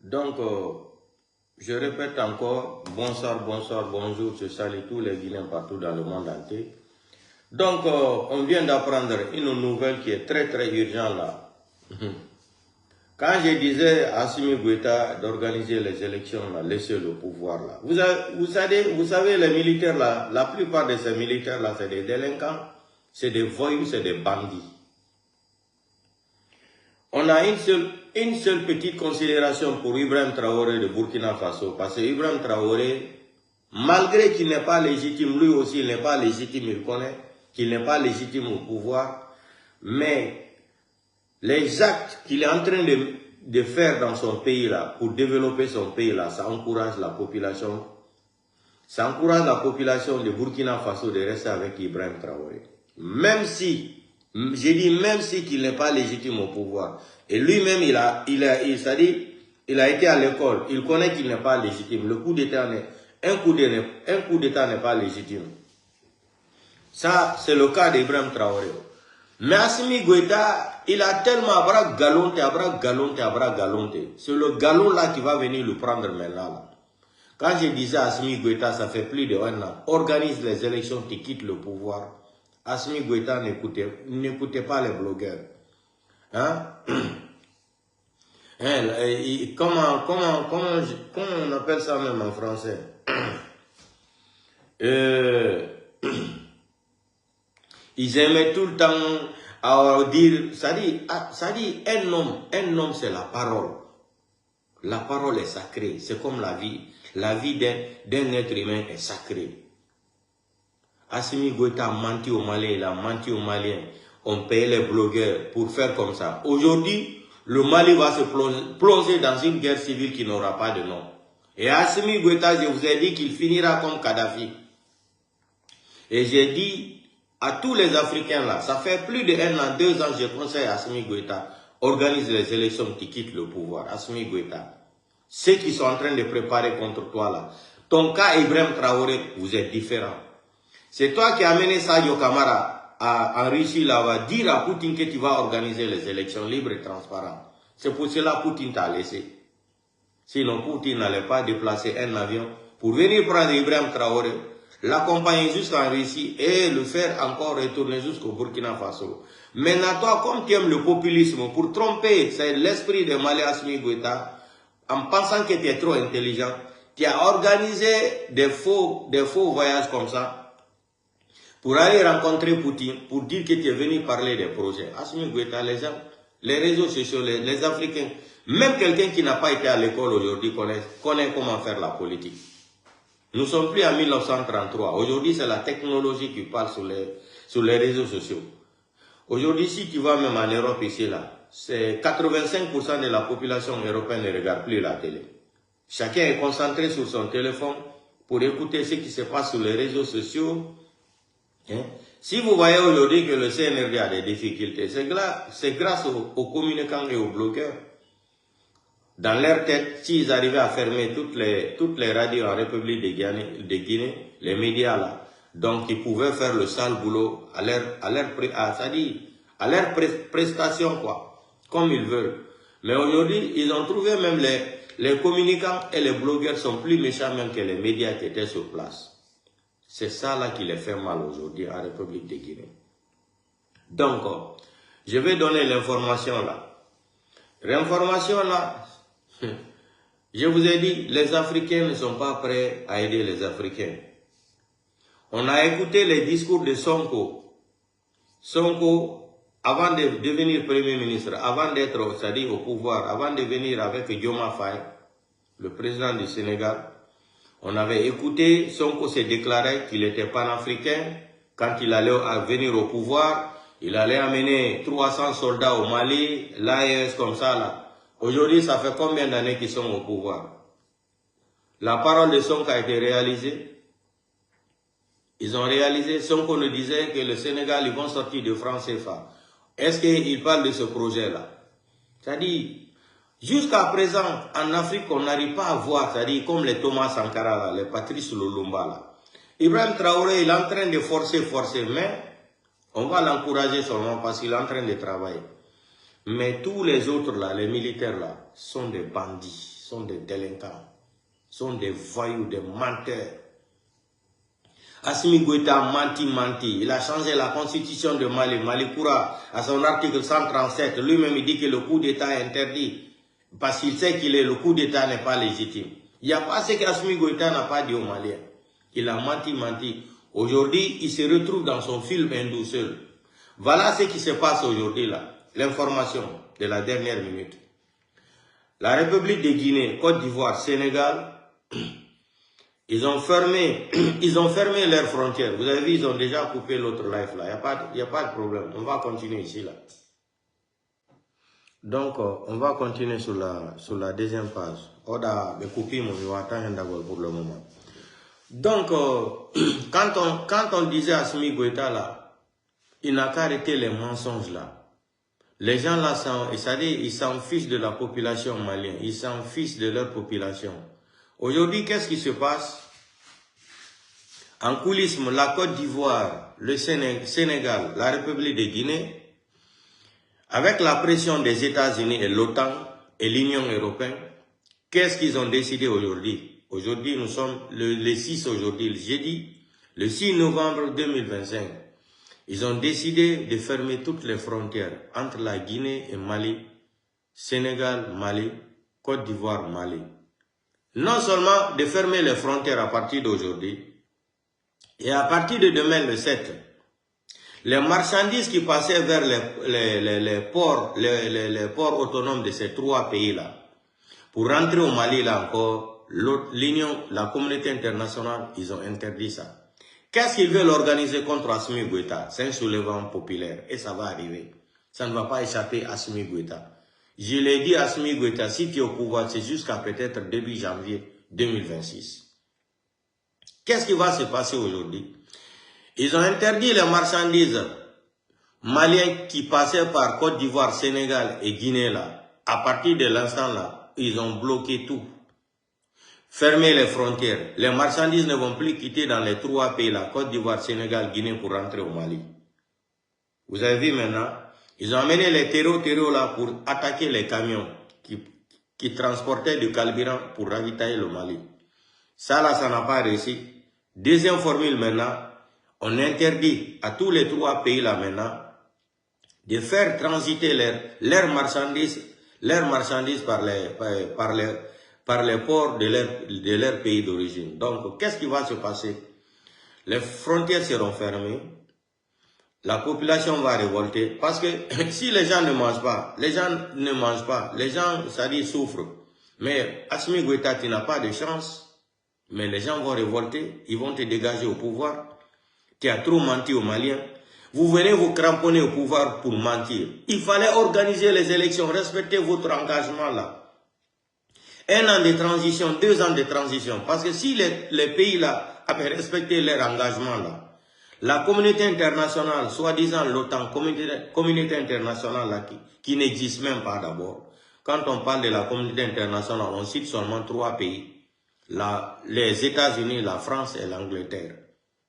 Donc, je répète encore, bonsoir, bonsoir, bonjour, je salue tous les Guinéens partout dans le monde entier. Donc, on vient d'apprendre une nouvelle qui est très très urgente là. Quand je disais à Assimi Goïta d'organiser les élections, là, laisser le pouvoir là. Vous savez, les militaires là, la plupart de ces militaires là, c'est des délinquants, c'est des voyous, c'est des bandits. On a une seule petite considération pour Ibrahim Traoré de Burkina Faso. Parce que Ibrahim Traoré, malgré qu'il n'est pas légitime, lui aussi il n'est pas légitime, il connaît qu'il n'est pas légitime au pouvoir. Mais les actes qu'il est en train de faire dans son pays là, pour développer son pays là, ça encourage la population. Ça encourage la population de Burkina Faso de rester avec Ibrahim Traoré. Même si, j'ai dit même si qu'il n'est pas légitime au pouvoir. Et lui-même, il a été à l'école. Il connaît qu'il n'est pas légitime. Le coup d'État un coup d'État n'est pas légitime. Ça, c'est le cas d'Ibrahim Traoré. Mais Assimi Goïta, il a tellement à bras galonté. C'est le galon là qui va venir le prendre maintenant. Là. Quand je disais à Assimi Goïta, ça fait plus de 1 an, organise les élections qui quittent le pouvoir. Assimi Goïta n'écoutez pas les blogueurs. Hein? Comment on appelle ça même en français? Ils aimaient tout le temps à dire, ça dit un homme c'est la parole. La parole est sacrée, c'est comme la vie. La vie d'un être humain est sacrée. Assimi Goïta a menti aux Maliens, il a menti aux Maliens. On paye les blogueurs pour faire comme ça. Aujourd'hui, le Mali va se plonger dans une guerre civile qui n'aura pas de nom. Et Assimi Goïta, je vous ai dit qu'il finira comme Kadhafi. Et j'ai dit à tous les Africains là, ça fait plus de 1 an, 2 ans, je conseille à Assimi Goïta, organise les élections qui quittent le pouvoir. Assimi Goïta. Ceux qui sont en train de préparer contre toi là. Ton cas, Ibrahim Traoré, vous êtes différent. C'est toi qui as amené Sadio Kamara en Russie là, va dire à Poutine que tu vas organiser les élections libres et transparentes. C'est pour cela que Poutine t'a laissé. Sinon, Poutine n'allait pas déplacer un avion pour venir prendre Ibrahim Traoré, l'accompagner jusqu'en Russie et le faire encore retourner jusqu'au Burkina Faso. Maintenant, toi, comme tu aimes le populisme, pour tromper, c'est l'esprit de Mali Assimi Goïta, en pensant que tu es trop intelligent, tu as organisé des faux voyages comme ça pour aller rencontrer Poutine, pour dire que tu es venu parler des projets. Assimi Goïta, les gens, les réseaux sociaux, les Africains, même quelqu'un qui n'a pas été à l'école aujourd'hui connaît comment faire la politique. Nous ne sommes plus en 1933. Aujourd'hui, c'est la technologie qui parle sur les réseaux sociaux. Aujourd'hui, si tu vas même en Europe ici, là, c'est 85% de la population européenne ne regarde plus la télé. Chacun est concentré sur son téléphone pour écouter ce qui se passe sur les réseaux sociaux. Hein? Si vous voyez aujourd'hui que le CNRD a des difficultés, c'est grâce aux communicants et aux blogueurs. Dans leur tête, s'ils arrivaient à fermer toutes les radios en République de Guinée, les médias là, donc ils pouvaient faire le sale boulot à leur prestation, quoi, comme ils veulent. Mais aujourd'hui, ils ont trouvé même les communicants et les blogueurs sont plus méchants même que les médias qui étaient sur place. C'est ça là qui les fait mal aujourd'hui en République de Guinée. Donc, je vais donner l'information là. L'information là, je vous ai dit, les Africains ne sont pas prêts à aider les Africains. On a écouté les discours de Sonko. Sonko, avant de devenir Premier ministre, avant d'être, c'est-à-dire au pouvoir, avant de venir avec Diomaye Faye, le président du Sénégal, on avait écouté, Sonko s'est déclaré qu'il était panafricain. Quand il allait venir au pouvoir, il allait amener 300 soldats au Mali, l'AES comme ça là. Aujourd'hui, ça fait combien d'années qu'ils sont au pouvoir? La parole de Sonko a été réalisée. Ils ont réalisé, Sonko nous disait que le Sénégal, ils vont sortir de franc CFA. Est-ce qu'il parle de ce projet-là? C'est-à-dire, jusqu'à présent, en Afrique, on n'arrive pas à voir, c'est-à-dire comme les Thomas Sankara, les Patrice Lumumba là. Ibrahim Traoré, il est en train de forcer, mais on va l'encourager seulement parce qu'il est en train de travailler. Mais tous les autres là, les militaires là, sont des bandits, sont des délinquants, sont des voyous, des menteurs. Assimi Goïta a menti. Il a changé la constitution de Mali. Malikoura, à son article 137, lui-même il dit que le coup d'État est interdit. Parce qu'il sait que le coup d'État n'est pas légitime. Il n'y a pas ce qu'Assimi Goïta n'a pas dit aux Maliens. Il a menti. Aujourd'hui, il se retrouve dans son film hindou seul. Voilà ce qui se passe aujourd'hui là. L'information de la dernière minute. La République de Guinée, Côte d'Ivoire, Sénégal, ils ont fermé leurs frontières. Vous avez vu, ils ont déjà coupé l'autre live là. Il n'y a pas de problème. On va continuer ici là. Donc, on va continuer sur la deuxième page. Oda, couper mon d'abord pour le moment. Donc, quand on disait à Assimi Goïta là, il n'a qu'à arrêter les mensonges là. Les gens là, ils s'en fichent de la population malienne. Ils s'en fichent de leur population. Aujourd'hui, qu'est-ce qui se passe? En coulisses, la Côte d'Ivoire, le Sénégal, la République de Guinée, avec la pression des États-Unis et l'OTAN et l'Union européenne, qu'est-ce qu'ils ont décidé aujourd'hui? Aujourd'hui, nous sommes le 6 aujourd'hui, le jeudi, le 6 novembre 2025. Ils ont décidé de fermer toutes les frontières entre la Guinée et Mali, Sénégal, Mali, Côte d'Ivoire, Mali. Non seulement de fermer les frontières à partir d'aujourd'hui, et à partir de demain le 7, les marchandises qui passaient vers les ports autonomes de ces trois pays-là, pour rentrer au Mali là encore, l'Union, la communauté internationale, ils ont interdit ça. Qu'est-ce qu'ils veulent organiser contre Assimi Goïta? C'est un soulèvement populaire et ça va arriver. Ça ne va pas échapper à Assimi Goïta. Je l'ai dit à Assimi Goïta, si tu es au pouvoir, c'est jusqu'à peut-être début janvier 2026. Qu'est-ce qui va se passer aujourd'hui? Ils ont interdit les marchandises maliennes qui passaient par Côte d'Ivoire, Sénégal et Guinée là. À partir de l'instant là, ils ont bloqué tout. Fermer les frontières. Les marchandises ne vont plus quitter dans les trois pays, la Côte d'Ivoire, Sénégal, Guinée, pour rentrer au Mali. Vous avez vu maintenant, ils ont amené les terreaux là pour attaquer les camions qui transportaient du carburant pour ravitailler le Mali. Ça là, ça n'a pas réussi. Deuxième formule maintenant, on interdit à tous les trois pays là maintenant de faire transiter leurs marchandises par les ports de leur pays d'origine. Donc, qu'est-ce qui va se passer? Les frontières seront fermées, la population va révolter, parce que si les gens ne mangent pas, les gens, ça dit, souffrent. Mais Assimi Goïta, tu n'as pas de chance, mais les gens vont révolter, ils vont te dégager au pouvoir. Tu as trop menti aux Maliens. Vous venez vous cramponner au pouvoir pour mentir. Il fallait organiser les élections, respecter votre engagement là. 1 an de transition, 2 ans de transition. Parce que si les pays là avaient respecté leur engagement là, la communauté internationale, soi-disant l'OTAN, communauté internationale là, qui n'existe même pas d'abord. Quand on parle de la communauté internationale, on cite seulement 3 pays. Les États-Unis, la France et l'Angleterre.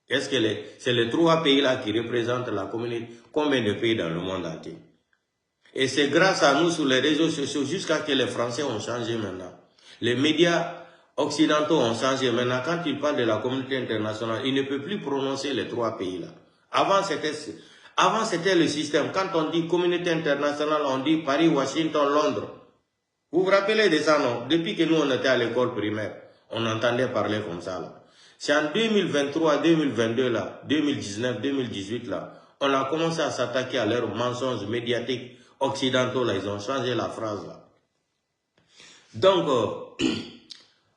Est-ce que c'est les 3 pays là qui représentent la communauté? Combien de pays dans le monde entier? Et c'est grâce à nous sur les réseaux sociaux jusqu'à que les Français ont changé maintenant. Les médias occidentaux ont changé. Maintenant, quand ils parlent de la communauté internationale, ils ne peuvent plus prononcer les 3 pays là. Avant, c'était le système. Quand on dit communauté internationale, on dit Paris, Washington, Londres. Vous vous rappelez de ça, non? Depuis que nous, on était à l'école primaire, on entendait parler comme ça là. C'est en 2023, 2022 là, 2019, 2018 là, on a commencé à s'attaquer à leurs mensonges médiatiques occidentaux là. Ils ont changé la phrase là. Donc,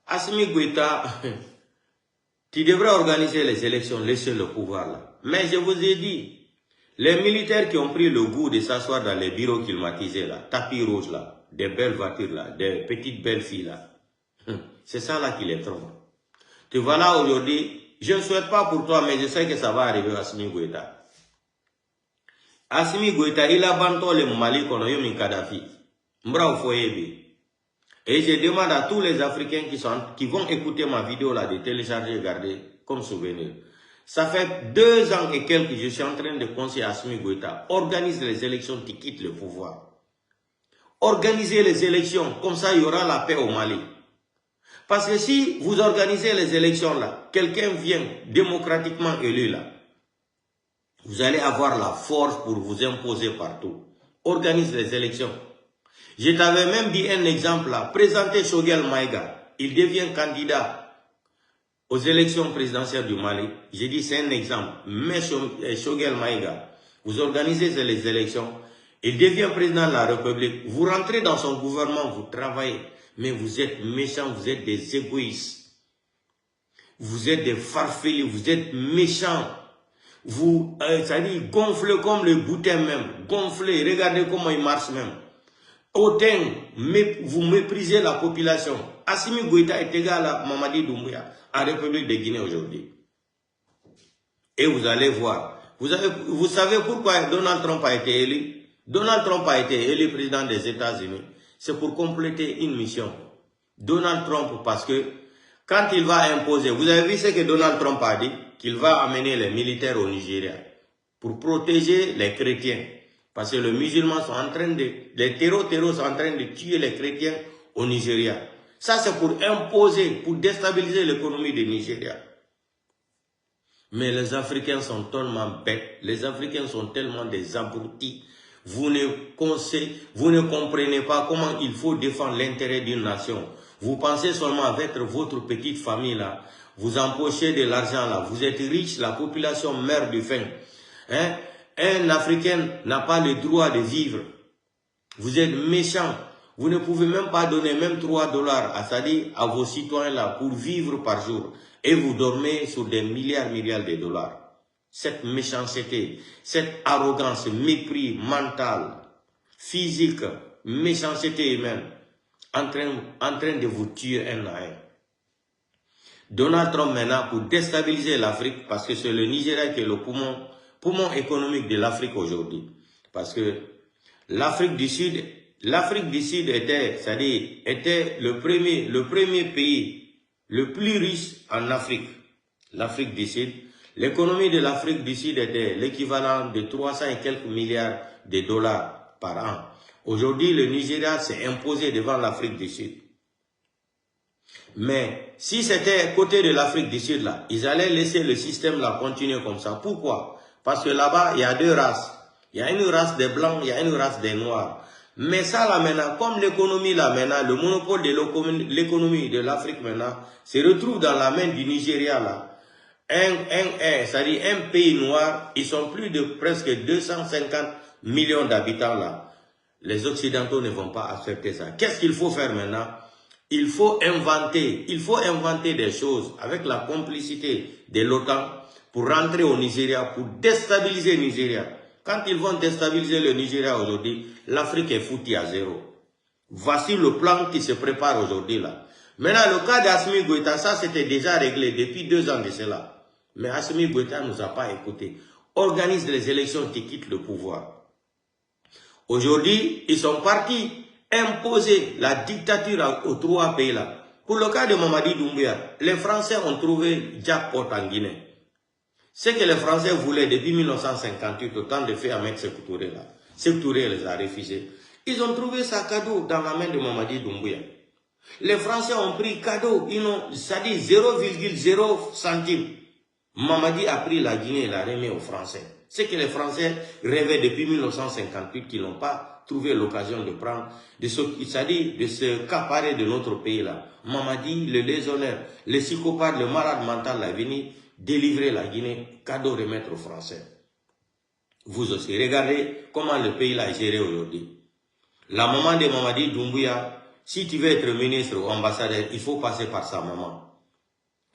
Assimi Goïta, tu devrais organiser les élections, laisser le pouvoir là. Mais je vous ai dit, les militaires qui ont pris le goût de s'asseoir dans les bureaux climatisés là, tapis rouge là, des belles voitures là, des petites belles filles là, c'est ça là qui les trompe. Tu vois là aujourd'hui, je ne souhaite pas pour toi, mais je sais que ça va arriver à Assimi Goïta. Assimi Goïta, il a banto le Mali qu'on a eu min Kadhafi. Mbra Foyebi. Et je demande à tous les Africains qui vont écouter ma vidéo là, de télécharger et garder comme souvenir. Ça fait 2 ans et quelques que je suis en train de conseiller à Assimi Goïta. Organise les élections qui quittent le pouvoir. Organisez les élections, comme ça il y aura la paix au Mali. Parce que si vous organisez les élections là, quelqu'un vient démocratiquement élu là, vous allez avoir la force pour vous imposer partout. Organise les élections. Je t'avais même dit un exemple là, présentez Choguel Maïga, il devient candidat aux élections présidentielles du Mali. J'ai dit c'est un exemple, mais Choguel Maïga, vous organisez les élections, il devient président de la République, vous rentrez dans son gouvernement, vous travaillez, mais vous êtes méchants, vous êtes des égoïstes. Vous êtes des farfelus, vous êtes méchants. Vous, c'est-à-dire, gonflez comme le boutin même. Gonflez, regardez comment il marche même. Autant, vous méprisez la population. Assimi Goïta est égal à Mamadi Doumbouya, en République de Guinée aujourd'hui. Et vous allez voir. Vous savez pourquoi Donald Trump a été élu? Donald Trump a été élu président des États-Unis. C'est pour compléter une mission. Donald Trump, parce que quand il va imposer, vous avez vu ce que Donald Trump a dit? Qu'il va amener les militaires au Nigeria pour protéger les chrétiens. Parce que les musulmans sont en train de, les terreaux sont en train de tuer les chrétiens au Nigeria. Ça c'est pour imposer, pour déstabiliser l'économie du Nigeria. Mais les Africains sont tellement bêtes, les Africains sont tellement des abrutis. Vous ne comprenez pas comment il faut défendre l'intérêt d'une nation. Vous pensez seulement avec votre petite famille là, vous empochez de l'argent là, vous êtes riche, la population meurt de faim. Hein? Un Africain n'a pas le droit de vivre. Vous êtes méchant. Vous ne pouvez même pas donner même $3 à vos citoyens là pour vivre par jour. Et vous dormez sur des milliards de dollars. Cette méchanceté, cette arrogance, mépris mental, physique, méchanceté humaine, en train de vous tuer un à un. Donald Trump maintenant pour déstabiliser l'Afrique, parce que c'est le Nigeria qui est le poumon économique de l'Afrique aujourd'hui. Parce que l'Afrique du Sud était, c'est-à-dire, était le premier pays le plus riche en Afrique. L'Afrique du Sud. L'économie de l'Afrique du Sud était l'équivalent de 300 et quelques milliards de dollars par an. Aujourd'hui, le Nigeria s'est imposé devant l'Afrique du Sud. Mais si c'était côté de l'Afrique du Sud, là, ils allaient laisser le système là continuer comme ça. Pourquoi? Parce que là-bas, il y a deux races. Il y a une race des Blancs, il y a une race des Noirs. Mais ça là maintenant, comme l'économie là maintenant, le monopole de l'économie de l'Afrique maintenant, se retrouve dans la main du Nigeria là. C'est-à-dire un pays noir, ils sont plus de presque 250 millions d'habitants là. Les Occidentaux ne vont pas accepter ça. Qu'est-ce qu'il faut faire maintenant? Il faut inventer des choses avec la complicité de l'OTAN pour rentrer au Nigeria, pour déstabiliser le Nigeria. Quand ils vont déstabiliser le Nigeria aujourd'hui, l'Afrique est foutue à zéro. Voici le plan qui se prépare aujourd'hui là. Maintenant, le cas d'Assimi Goïta, ça c'était déjà réglé depuis 2 ans de cela. Mais Assimi Goïta ne nous a pas écoutés. Organise les élections qui quittent le pouvoir. Aujourd'hui, ils sont partis imposer la dictature aux 3 pays là. Pour le cas de Mamadi Doumbouya, les Français ont trouvé jackpot en Guinée. Ce que les Français voulaient depuis 1958, au temps de faire Ahmed Sékou Touré là. Sékou Touré les a refusés. Ils ont trouvé ça cadeau dans la main de Mamadi Doumbouya. Les Français ont pris cadeau, c'est-à-dire 0,0 centimes. Mamadi a pris la Guinée et l'a remis aux Français. Ce que les Français rêvaient depuis 1958, qu'ils n'ont pas trouvé l'occasion de prendre, c'est-à-dire de se caparer de notre pays là. Mamadi, le lésonnaire, le psychopathe, le malade mental est venu délivrer la Guinée, cadeau remettre aux Français. Vous aussi, regardez comment le pays là est géré aujourd'hui. La maman de Mamadi Doumbouya, si tu veux être ministre ou ambassadeur, il faut passer par sa maman.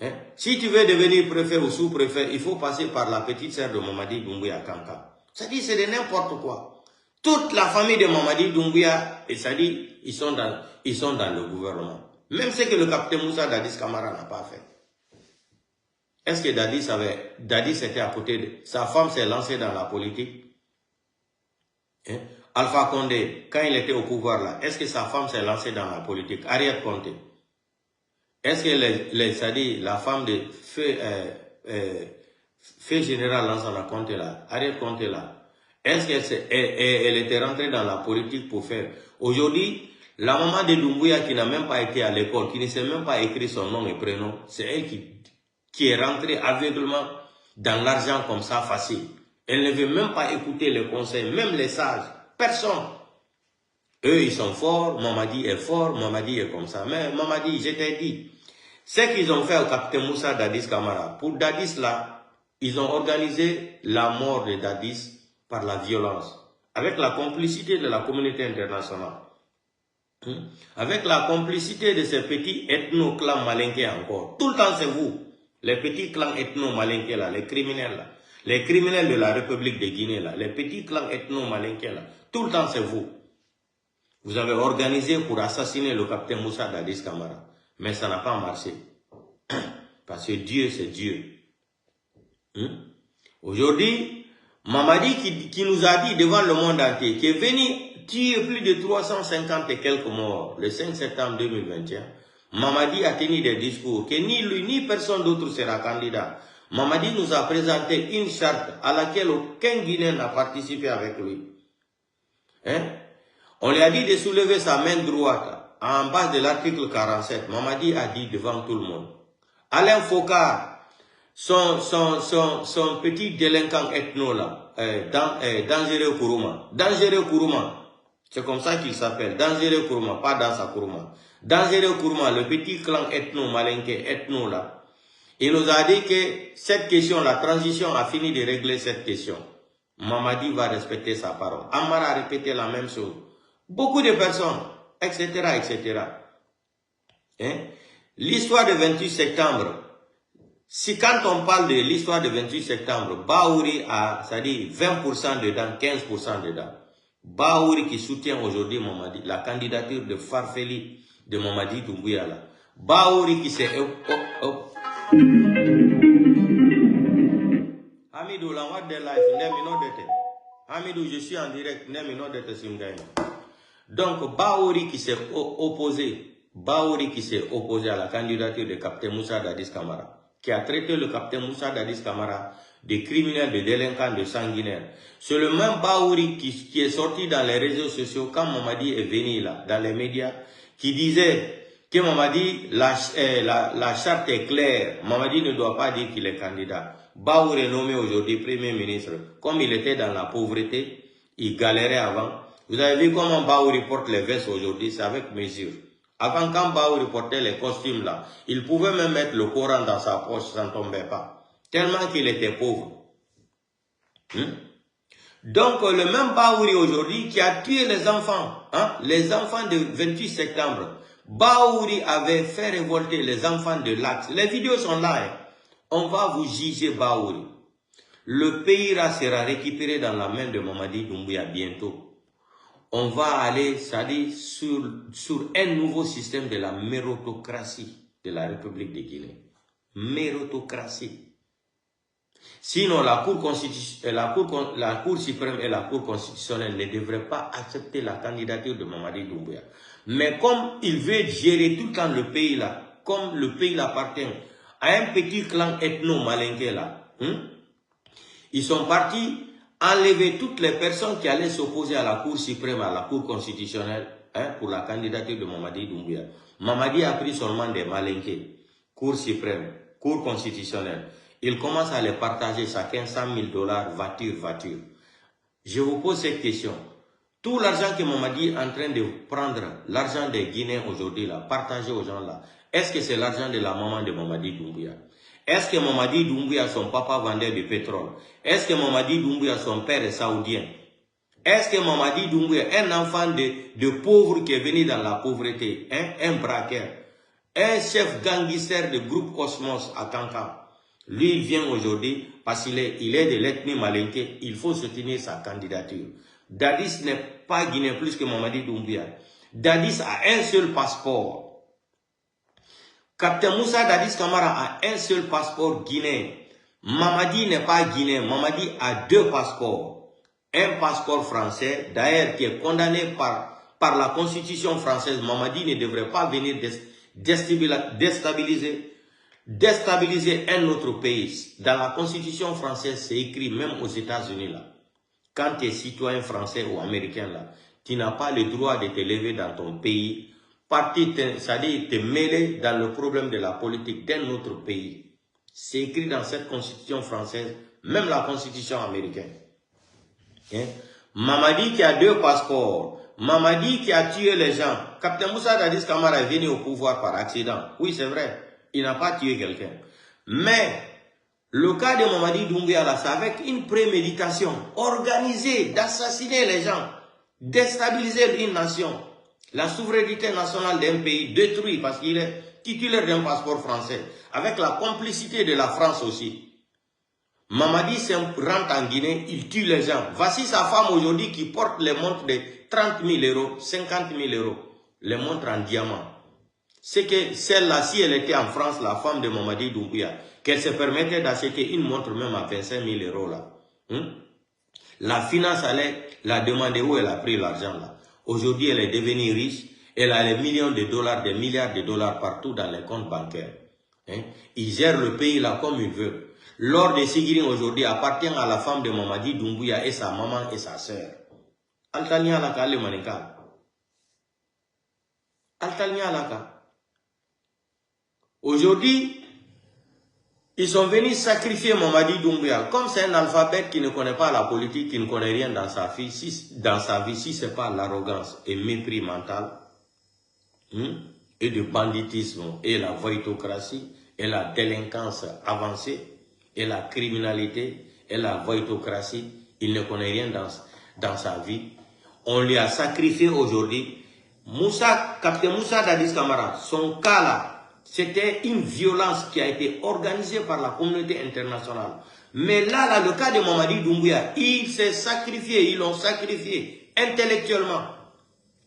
Hein? Si tu veux devenir préfet ou sous-préfet, il faut passer par la petite sœur de Mamadi Doumbouya Kanka. Ça dit, c'est de n'importe quoi. Toute la famille de Mamadi Doumbouya, et ça dit, ils sont dans le gouvernement. Même ce que le capitaine Moussa Dadis Camara n'a pas fait. Est-ce que Dadis était à côté de... Sa femme s'est lancée dans la politique. Hein? Alpha Condé, quand il était au pouvoir là, est-ce que sa femme s'est lancée dans la politique? Ariette Conté. Est-ce que la femme de Feu général Lansana Conté là, Ariette Conté là, Est-ce qu'elle était rentrée dans la politique pour faire? Aujourd'hui, la maman de Doumbouya qui n'a même pas été à l'école, qui ne sait même pas écrire son nom et prénom, c'est elle qui est rentrée aveuglement dans l'argent comme ça, facile. Elle ne veut même pas écouter les conseils, même les sages. Personne. Eux, ils sont forts, Mamadi est fort, Mamadi est comme ça. Mais Mamadi, je t'ai dit, ce qu'ils ont fait au capitaine Moussa Dadis Camara, pour Dadis là, ils ont organisé la mort de Dadis par la violence, avec la complicité de la communauté internationale. Avec la complicité de ces petits ethno-clans malinqués encore. Tout le temps, c'est vous. Les petits clans ethno-malinqués là, les criminels là. Les criminels de la République de Guinée là. Les petits clans ethno-malinqués là. Tout le temps, c'est vous. Vous avez organisé pour assassiner le capitaine Moussa Dadis Camara. Mais ça n'a pas marché. Parce que Dieu, c'est Dieu. Aujourd'hui, Mamadi qui nous a dit devant le monde entier, qui est venu tuer plus de 350 et quelques morts le 5 septembre 2021, Mamadi a tenu des discours que ni lui ni personne d'autre sera candidat. Mamadi nous a présenté une charte à laquelle aucun Guinéen n'a participé avec lui. On lui a dit de soulever sa main droite en base de l'article 47. Mamadi a dit devant tout le monde. Alain Fokar, son petit délinquant ethno là, Dangereux Kourouma. Dangereux Kourouma, c'est comme ça qu'il s'appelle. Dangereux Kourouma, pas Dansa Kourouma. Dangereux Kourouma, le petit clan ethno, malinké, ethno là. Il nous a dit que cette question, la transition a fini de régler cette question. Mamadi va respecter sa parole. Amara a répété la même chose. Beaucoup de personnes, etc., etc. L'histoire du 28 septembre, si quand on parle de l'histoire du 28 septembre, Baouri a, c'est-à-dire 20% dedans, 15% dedans. Baouri qui soutient aujourd'hui Mamadi, la candidature de Farfeli de Mamadi Doumbouya là. Baouri qui s'est... Hamidou, la voix de life, Hamidou, je suis en direct, donc Baouri qui s'est opposé, à la candidature de capitaine Moussa Dadis Camara, qui a traité le capitaine Moussa Dadis Camara de criminel, de délinquant, de sanguinaire. C'est le même Baouri qui est sorti dans les réseaux sociaux quand Mamadi est venu là, dans les médias, qui disait que Mamadi, la charte est claire, Mamadi ne doit pas dire qu'il est candidat. Baouri est nommé aujourd'hui Premier ministre. Comme il était dans la pauvreté, il galérait avant. Vous avez vu comment Baouri porte les vestes aujourd'hui, c'est avec mesure. Avant, quand Baouri portait les costumes là, il pouvait même mettre le Coran dans sa poche, ça ne tombait pas. Tellement qu'il était pauvre. Donc, le même Baouri aujourd'hui qui a tué les enfants de 28 septembre. Baouri avait fait révolter les enfants de l'Axe. Les vidéos sont là. On va vous juger Baouri. Le pays sera récupéré dans la main de Mamadi Doumbouya bientôt. On va aller, c'est-à-dire sur un nouveau système de la méritocratie de la République de Guinée. Méritocratie. Sinon, la Cour suprême et la Cour constitutionnelle ne devraient pas accepter la candidature de Mamadi Doumbouya. Mais comme il veut gérer tout le temps le pays là, comme le pays appartient à un petit clan ethno-malinqué là, ils sont partis enlever toutes les personnes qui allaient s'opposer à la Cour suprême, à la Cour constitutionnelle, pour la candidature de Mamadi Doumbouya. Mamadi a pris seulement des malinqués, Cour suprême, Cour constitutionnelle. Il commence à les partager chacun $100 000, voiture. Je vous pose cette question. Tout l'argent que Mamadi est en train de prendre, l'argent des Guinéens aujourd'hui, là, partager aux gens là, est-ce que c'est l'argent de la maman de Mamadi Doumbouya? Est-ce que Mamadi Doumbouya, son papa vendait du pétrole? Est-ce que Mamadi Doumbouya, son père est saoudien? Est-ce que Mamadi Doumbouya, un enfant de pauvre qui est venu dans la pauvreté, un braqueur, un chef gangster de groupe Cosmos à Kanka, lui, il vient aujourd'hui parce qu'il est de l'ethnie malinké, il faut soutenir sa candidature. Dadis n'est pas guinéen plus que Mamadi Doumbouya. Dadis a un seul passeport. Capitaine Moussa Dadis Camara a un seul passeport guinéen. Mamadi n'est pas guinéen. Mamadi a deux passeports. Un passeport français, d'ailleurs qui est condamné par la constitution française. Mamadi ne devrait pas venir déstabiliser un autre pays. Dans la constitution française, c'est écrit même aux États-Unis là. quand tu es citoyen français ou américain, là, tu n'as pas le droit de te lever dans ton pays, c'est-à-dire te mêler dans le problème de la politique d'un autre pays. C'est écrit dans cette constitution française, même la constitution américaine. Hein? Mamadi qui a 2 passeports, Mamadi qui a tué les gens. Captain Moussa Dadis Camara est venu au pouvoir par accident. Oui, c'est vrai, il n'a pas tué quelqu'un. Mais le cas de Mamadi Doumbouya, là, c'est avec une préméditation organisée d'assassiner les gens, déstabiliser une nation, la souveraineté nationale d'un pays détruit parce qu'il est titulaire d'un passeport français, avec la complicité de la France aussi. Mamadi rentre en Guinée, il tue les gens. Voici sa femme aujourd'hui qui porte les montres de 30 000 euros, 50 000 euros, les montres en diamant. C'est que celle-là, si elle était en France, la femme de Mamadi Doumbouya, qu'elle se permettait d'acheter une montre même à 25 000 euros là. La finance allait la demander où elle a pris l'argent là. Aujourd'hui, elle est devenue riche. Elle a des millions de dollars, des milliards de dollars partout dans les comptes bancaires. Ils gèrent le pays là comme ils veulent. L'or de Sigiri aujourd'hui appartient à la femme de Mamadi Doumbouya et sa maman et sa sœur. Altania Alaka le Manika. Altania Alaka. Aujourd'hui, ils sont venus sacrifier Mamadi Doumbouya. Comme c'est un alphabète qui ne connaît pas la politique, qui ne connaît rien dans sa vie, si ce n'est pas l'arrogance et mépris mental, et le banditisme, et la voïtocratie, et la délinquance avancée, et la criminalité, et la voïtocratie, il ne connaît rien dans sa vie. On lui a sacrifié aujourd'hui. Captain Moussa Dadis Camara, son cas là, c'était une violence qui a été organisée par la communauté internationale. Mais là, le cas de Mamadi Doumbouya, il s'est sacrifié, ils l'ont sacrifié intellectuellement.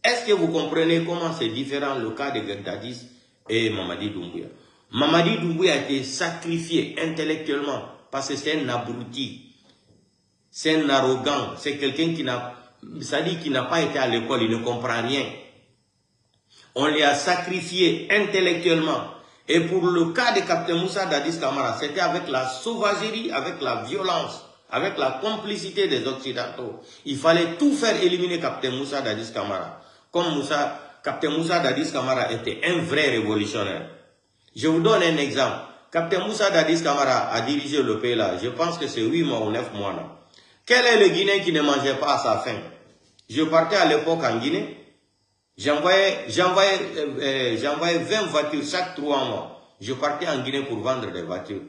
Est-ce que vous comprenez comment c'est différent le cas de Dadis et Mamadi Doumbouya? Mamadi Doumbouya a été sacrifié intellectuellement parce que c'est un abruti, c'est un arrogant, c'est quelqu'un qui n'a pas été à l'école, il ne comprend rien. On les a sacrifiés intellectuellement. Et pour le cas de Captain Moussa Dadis Camara, c'était avec la sauvagerie, avec la violence, avec la complicité des Occidentaux. Il fallait tout faire éliminer Captain Moussa Dadis Camara. Comme Captain Moussa Dadis Camara était un vrai révolutionnaire. Je vous donne un exemple. Captain Moussa Dadis Camara a dirigé le pays là. Je pense que c'est 8 mois ou 9 mois là. Quel est le Guinéen qui ne mangeait pas à sa faim? Je partais à l'époque en Guinée. J'envoyais 20 voitures chaque 3 mois. Je partais en Guinée pour vendre des voitures.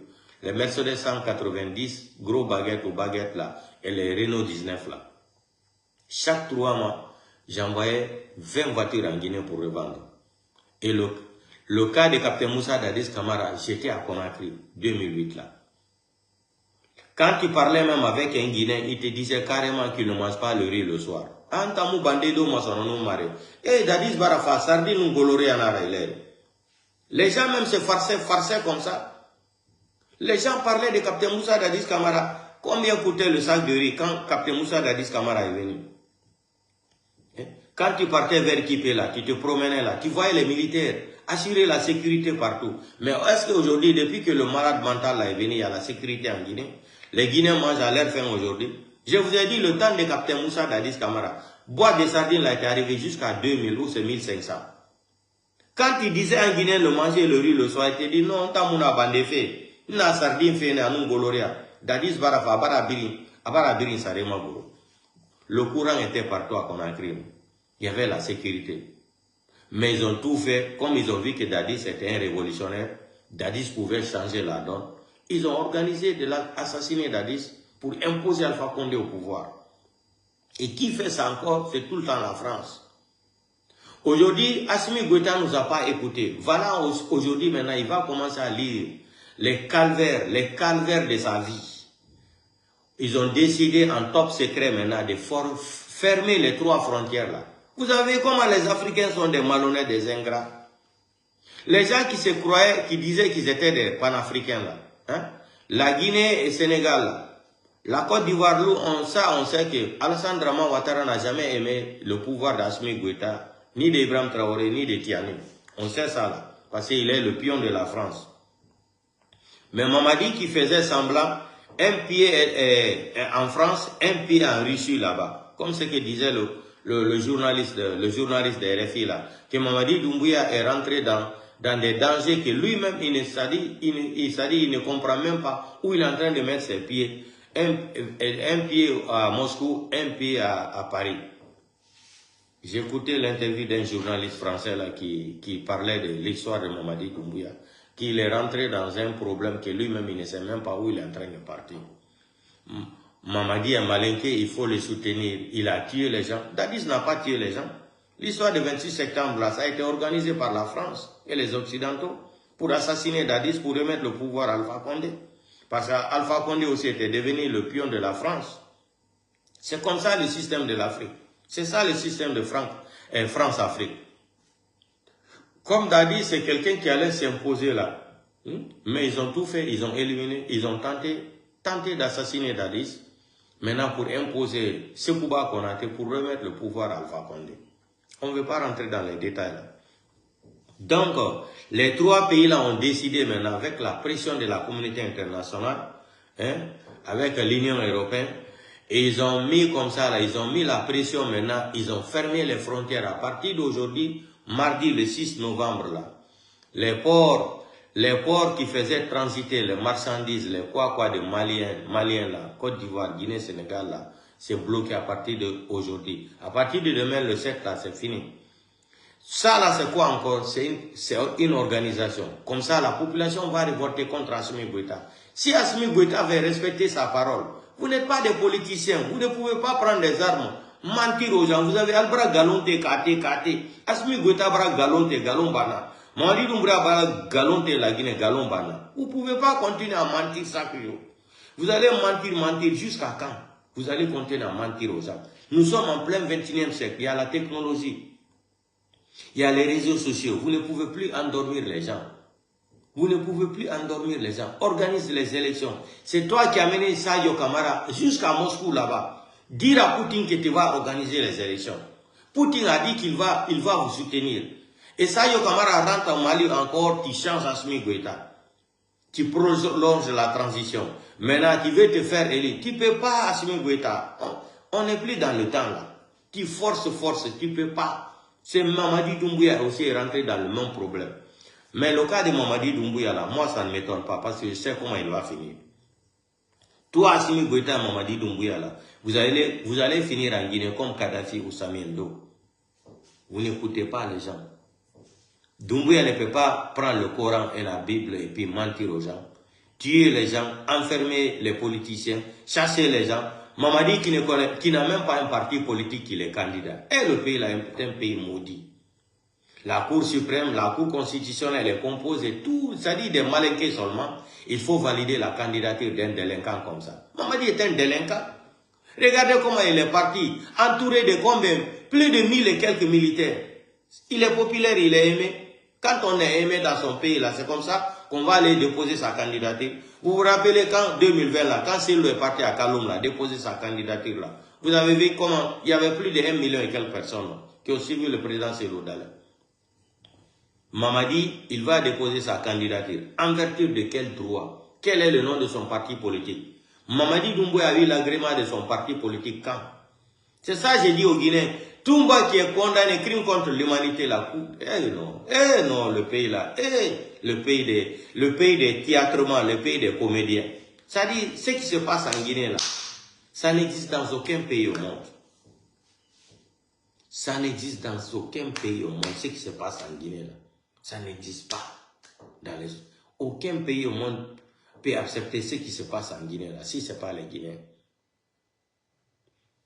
Les Mercedes 190, gros baguettes ou baguettes là, et les Renault 19 là. Chaque 3 mois, j'envoyais 20 voitures en Guinée pour revendre. Et le cas de Captain Moussa Dadis Camara, j'étais à Conakry, 2008 là. Quand tu parlais même avec un Guinéen, il te disait carrément qu'il ne mange pas le riz le soir. Antamu bandedo masonono mare. Et Dadis Barafa, sardi nous goloré en arrêt. Les gens même se farçaient comme ça. Les gens parlaient de Captain Moussa Dadis Camara. Combien coûtait le sac de riz quand Captain Moussa Dadis Camara est venu? Quand tu partais vers Kipé là, tu te promenais là, tu voyais les militaires assurer la sécurité partout. Mais est-ce qu'aujourd'hui, depuis que le malade mental là est venu, il y a la sécurité en Guinée? Les Guinéens mangent à leur faim aujourd'hui. Je vous ai dit, le temps de Captain Moussa Dadis Camara, boîte de sardines là est arrivé jusqu'à 2000 ou c'est 1500. Quand il disait en Guinée de manger le riz le soir, il te dit non, t'as mon abandé fait. Na sardine fait na nous goloria. Dadis Barafa, abarabirin sarema golo. Le courant était partout à Conakry. Il y avait la sécurité. Mais ils ont tout fait, comme ils ont vu que Dadis était un révolutionnaire, Dadis pouvait changer la donne. Ils ont organisé de l'assassiner Dadis pour imposer Alpha Condé au pouvoir. Et qui fait ça encore? C'est tout le temps la France. Aujourd'hui, Assimi Goïta ne nous a pas écoutés. Voilà, aujourd'hui, maintenant, il va commencer à lire les calvaires de sa vie. Ils ont décidé en top secret maintenant de fermer les 3 frontières là. Vous savez comment les Africains sont des malhonnêtes, des ingrats. Les gens qui se croyaient, qui disaient qu'ils étaient des panafricains là. La Guinée et le Sénégal là. La Côte d'Ivoire, on sait que Alassane Draman Ouattara n'a jamais aimé le pouvoir d'Assimi Goïta, ni d'Ibrahim Traoré, ni de Tiani. On sait ça là, parce qu'il est le pion de la France. Mais Mamadi qui faisait semblant, Un pied est en France, un pied en Russie là-bas. Comme ce que disait le journaliste de RFI là, que Mamadi Doumbouya est rentré dans des dangers que lui-même, il ne comprend même pas où il est en train de mettre ses pieds. Un pied à Moscou, un pied à Paris. J'écoutais l'interview d'un journaliste français là, qui parlait de l'histoire de Mamadi Doumbouya, qu'il est rentré dans un problème que lui-même, il ne sait même pas où il est en train de partir. Mamadi est malinqué, il faut le soutenir. Il a tué les gens. Dadis n'a pas tué les gens. L'histoire du 26 septembre, là, ça a été organisé par la France et les Occidentaux pour assassiner Dadis, pour remettre le pouvoir à Alpha Condé. Parce qu'Alpha Condé aussi était devenu le pion de la France. C'est comme ça le système de l'Afrique. C'est ça le système de France-Afrique. Comme Dadis, c'est quelqu'un qui allait s'imposer là. Mais ils ont tout fait, ils ont éliminé, ils ont tenté d'assassiner Dadis. Maintenant, pour imposer Sekouba Konaté, pour remettre le pouvoir à Alpha Condé. On ne veut pas rentrer dans les détails là. Donc, les trois pays là ont décidé maintenant, avec la pression de la communauté internationale, avec l'Union européenne, et ils ont mis comme ça, là, ils ont mis la pression maintenant, ils ont fermé les frontières à partir d'aujourd'hui, mardi le 6 novembre là. Les ports qui faisaient transiter les marchandises, les quoi de Maliens là, Côte d'Ivoire, Guinée, Sénégal là, c'est bloqué à partir d'aujourd'hui. À partir de demain, le 7 là, c'est fini. Ça là, c'est quoi encore? C'est une organisation. Comme ça, la population va révolter contre Assimi Goïta. Si Assimi Goïta veut respecter sa parole, vous n'êtes pas des politiciens, vous ne pouvez pas prendre des armes, mentir aux gens. Vous avez Albra Galonte, Kate. Assimi Goïta Bra Galonte, Galombana. Mamadi Doumbouya Bra Galonte, la Guinée, Galombana. Vous ne pouvez pas continuer à mentir ça que yo. Vous allez mentir jusqu'à quand? Vous allez continuer à mentir aux gens. Nous sommes en plein 21e siècle, il y a la technologie. Il y a les réseaux sociaux. Vous ne pouvez plus endormir les gens. Vous ne pouvez plus endormir les gens. Organise les élections. C'est toi qui as mené Sayo Kamara jusqu'à Moscou là-bas. Dire à Poutine que tu vas organiser les élections. Poutine a dit qu'il va vous soutenir. Et Sayo Kamara rentre en Mali encore, tu changes Assimi Goïta. Tu prolonges la transition. Maintenant, tu veux te faire élire. Tu ne peux pas, Assimi Goïta. On n'est plus dans le temps là. Tu forces, tu ne peux pas. C'est Mamadi Doumbouya aussi est rentré dans le même problème. Mais le cas de Mamadi Doumbouya là, moi ça ne m'étonne pas parce que je sais comment il va finir. Toi, Assimi Goïta et Mamadi Doumbouya là, vous allez finir en Guinée comme Kadhafi ou Sami Ndo. Vous n'écoutez pas les gens. Doumbouya ne peut pas prendre le Coran et la Bible et puis mentir aux gens. Tuer les gens, enfermer les politiciens, chasser les gens. Mamadi qui n'a même pas un parti politique qui est candidat. Et le pays là est un pays maudit. La Cour suprême, la Cour constitutionnelle est composée tout, c'est-à-dire des malinqués seulement. Il faut valider la candidature d'un délinquant comme ça. Mamadi est un délinquant. Regardez comment il est parti, entouré de combien? Plus de 1000 et quelques militaires. Il est populaire, il est aimé. Quand on est aimé dans son pays là, c'est comme ça qu'on va aller déposer sa candidature. Vous vous rappelez quand 2020 là, quand Sélou est parti à Kaloum là, déposer sa candidature là. Vous avez vu comment il y avait plus de 1 million et quelques personnes là, qui ont suivi le président Sélou Dalé. Mamadi, il va déposer sa candidature. En vertu de quel droit? Quel est le nom de son parti politique? Mamadi Doumbouya a eu l'agrément de son parti politique quand? C'est ça que j'ai dit aux Guinéens. Toumba qui est condamné crime contre l'humanité là. Non, le pays là. Le pays des théâtrements, le pays des comédiens. Ça dit, ce qui se passe en Guinée là, ça n'existe dans aucun pays au monde. Ça n'existe dans aucun pays au monde, ce qui se passe en Guinée là. Ça n'existe pas. Aucun pays au monde peut accepter ce qui se passe en Guinée là, si ce n'est pas les Guinéens.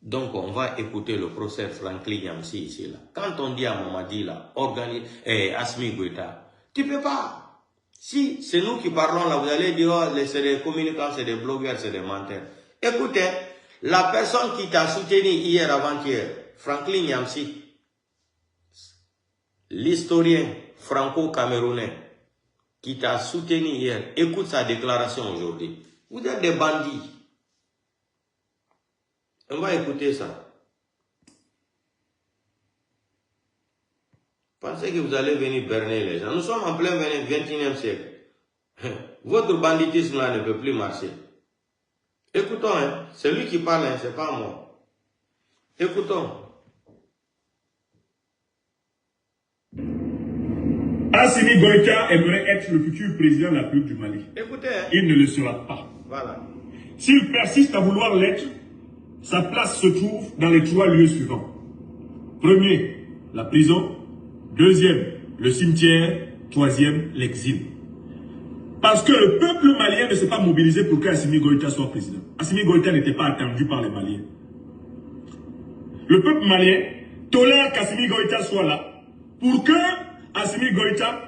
Donc, on va écouter le procès Franklin Nyamsi ici là. Quand on dit à Mamadi là, Assimi Goïta, tu ne peux pas. Si c'est nous qui parlons là, vous allez dire, oh, c'est des communicants, c'est des blogueurs, c'est des menteurs. Écoutez, la personne qui t'a soutenu hier, avant-hier, Franklin Nyamsi, l'historien franco-camerounais, qui t'a soutenu hier, écoute sa déclaration aujourd'hui. Vous êtes des bandits. On va écouter ça. Pensez que vous allez venir berner les gens. Nous sommes en plein 21e siècle. Votre banditisme là ne peut plus marcher. Écoutons, hein. C'est lui qui parle, hein, c'est pas moi. Écoutons. Assimi Goïta aimerait être le futur président de la République du Mali. Écoutez, hein. Il ne le sera pas. Voilà. S'il persiste à vouloir l'être, sa place se trouve dans les 3 lieux suivants. Premier, la prison. Deuxième, le cimetière. Troisième, l'exil. Parce que le peuple malien ne s'est pas mobilisé pour qu'Assimi Goïta soit président. Assimi Goïta n'était pas attendu par les Maliens. Le peuple malien tolère qu'Assimi Goïta soit là pour que Assimi Goïta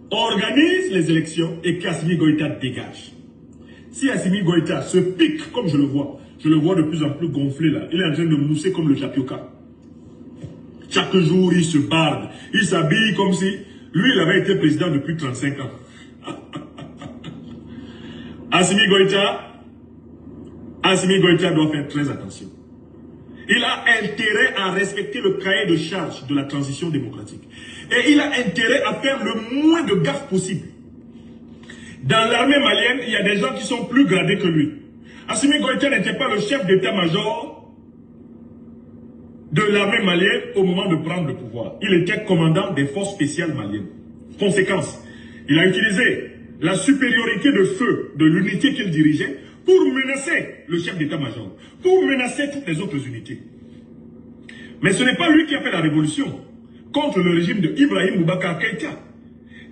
organise les élections et qu'Assimi Goïta dégage. Si Assimi Goïta se pique comme je le vois de plus en plus gonflé là, il est en train de mousser comme le tapioca. Chaque jour, il se barde, il s'habille comme si lui, il avait été président depuis 35 ans. Assimi Goïta doit faire très attention. Il a intérêt à respecter le cahier de charge de la transition démocratique. Et il a intérêt à faire le moins de gaffes possible. Dans l'armée malienne, il y a des gens qui sont plus gradés que lui. Assimi Goïta n'était pas le chef d'état-major de l'armée malienne au moment de prendre le pouvoir. Il était commandant des forces spéciales maliennes. Conséquence, il a utilisé la supériorité de feu de l'unité qu'il dirigeait pour menacer le chef d'état-major, pour menacer toutes les autres unités. Mais ce n'est pas lui qui a fait la révolution contre le régime de Ibrahim Boubacar Keïta.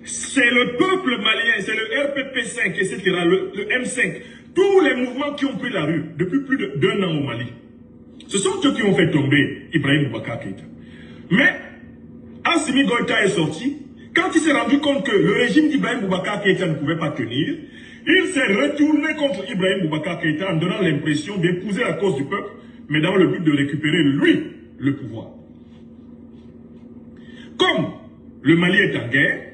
C'est le peuple malien, c'est le RPP5, etc., le M5, tous les mouvements qui ont pris la rue depuis plus d'1 an au Mali. Ce sont eux qui ont fait tomber Ibrahim Boubacar Keïta. Mais Assimi Goïta est sorti. Quand il s'est rendu compte que le régime d'Ibrahim Boubacar Keïta ne pouvait pas tenir, il s'est retourné contre Ibrahim Boubacar Keïta en donnant l'impression d'épouser la cause du peuple, mais dans le but de récupérer, lui, le pouvoir. Comme le Mali est en guerre,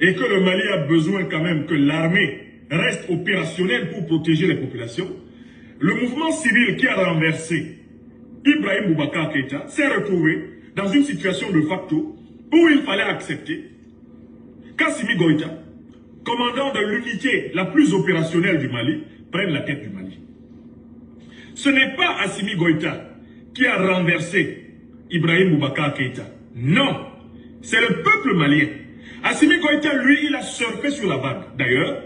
et que le Mali a besoin quand même que l'armée reste opérationnelle pour protéger les populations, le mouvement civil qui a renversé Ibrahim Boubacar Keïta s'est retrouvé dans une situation de facto où il fallait accepter qu'Assimi Goïta, commandant de l'unité la plus opérationnelle du Mali, prenne la tête du Mali. Ce n'est pas Assimi Goïta qui a renversé Ibrahim Boubacar Keïta. Non, c'est le peuple malien. Assimi Goïta, lui, il a surfé sur la vague. D'ailleurs,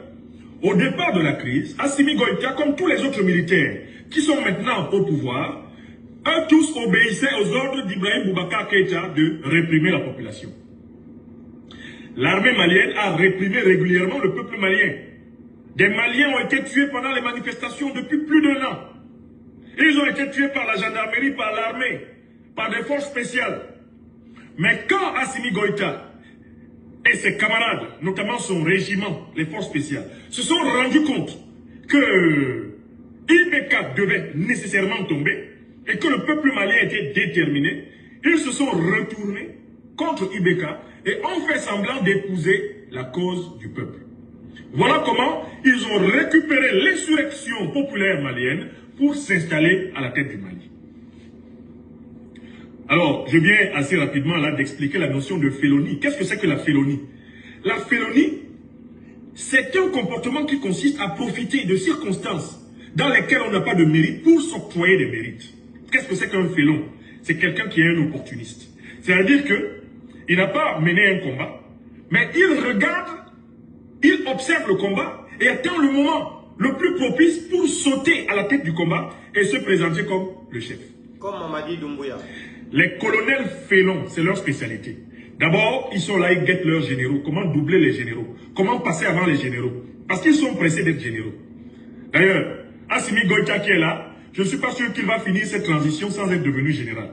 au départ de la crise, Assimi Goïta, comme tous les autres militaires qui sont maintenant au pouvoir, eux tous obéissaient aux ordres d'Ibrahim Boubacar Keïta de réprimer la population. L'armée malienne a réprimé régulièrement le peuple malien. Des Maliens ont été tués pendant les manifestations depuis plus d'1 an. Ils ont été tués par la gendarmerie, par l'armée, par des forces spéciales. Mais quand Assimi Goïta et ses camarades, notamment son régiment, les forces spéciales, se sont rendus compte que IBK devait nécessairement tomber et que le peuple malien était déterminé, ils se sont retournés contre IBK et ont fait semblant d'épouser la cause du peuple. Voilà comment ils ont récupéré l'insurrection populaire malienne pour s'installer à la tête du Mali. Alors, je viens assez rapidement là d'expliquer la notion de félonie. Qu'est-ce que c'est que la félonie? La félonie, c'est un comportement qui consiste à profiter de circonstances dans lesquelles on n'a pas de mérite pour s'octroyer des mérites. Qu'est-ce que c'est qu'un félon? C'est quelqu'un qui est un opportuniste. C'est-à-dire qu'il n'a pas mené un combat, mais il regarde, il observe le combat et attend le moment le plus propice pour sauter à la tête du combat et se présenter comme le chef. Comme Mamadi Doumbouya. Les colonels félons, c'est leur spécialité. D'abord, ils sont là, ils guettent leurs généraux. Comment doubler les généraux? Comment passer avant les généraux? Parce qu'ils sont pressés d'être généraux. D'ailleurs, Assimi Goïta qui est là, je ne suis pas sûr qu'il va finir cette transition sans être devenu général.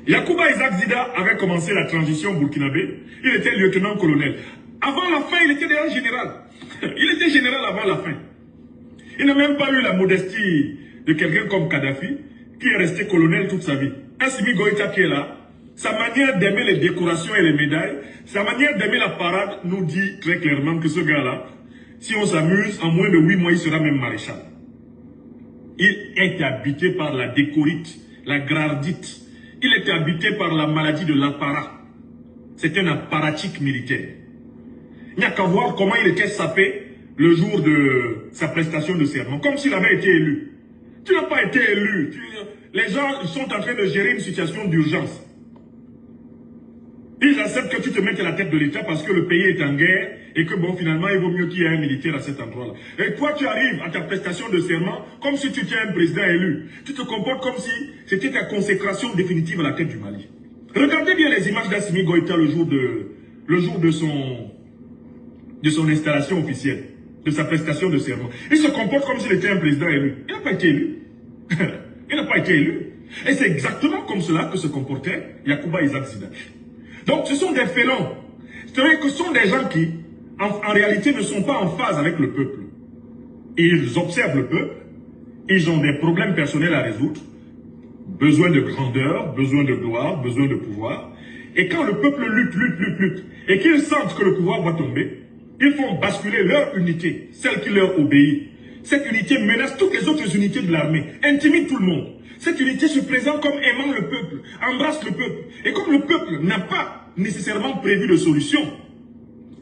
Yacouba Isaac Zida avait commencé la transition burkinabé. Il était lieutenant-colonel. Avant la fin, il était déjà général. Il était général avant la fin. Il n'a même pas eu la modestie de quelqu'un comme Kadhafi, qui est resté colonel toute sa vie. Assimi Goïta qui est là, sa manière d'aimer les décorations et les médailles, sa manière d'aimer la parade nous dit très clairement que ce gars-là, si on s'amuse, en moins de 8 mois, il sera même maréchal. Il est habité par la décorite, la gradite. Il est habité par la maladie de l'apparat. C'est un apparatique militaire. Il n'y a qu'à voir comment il était sapé le jour de sa prestation de serment, comme s'il avait été élu. Tu n'as pas été élu. Les gens sont en train de gérer une situation d'urgence. Ils acceptent que tu te mettes à la tête de l'État parce que le pays est en guerre et que bon, finalement, il vaut mieux qu'il y ait un militaire à cet endroit-là. Et toi, tu arrives à ta prestation de serment comme si tu étais un président élu. Tu te comportes comme si c'était ta consécration définitive à la tête du Mali. Regardez bien les images d'Assimi Goïta le jour de son installation officielle, de sa prestation de serment. Il se comporte comme s'il était un président élu. Il n'a pas été élu. Il n'a pas été élu. Et c'est exactement comme cela que se comportait Yacouba Isaac Zida. Donc ce sont des félons. C'est-à-dire que ce sont des gens qui, en réalité, ne sont pas en phase avec le peuple. Ils observent le peuple, ils ont des problèmes personnels à résoudre, besoin de grandeur, besoin de gloire, besoin de pouvoir. Et quand le peuple lutte, et qu'ils sentent que le pouvoir va tomber, ils font basculer leur unité, celle qui leur obéit. Cette unité menace toutes les autres unités de l'armée, intimide tout le monde. Cette unité se présente comme aimant le peuple, embrasse le peuple. Et comme le peuple n'a pas nécessairement prévu de solution,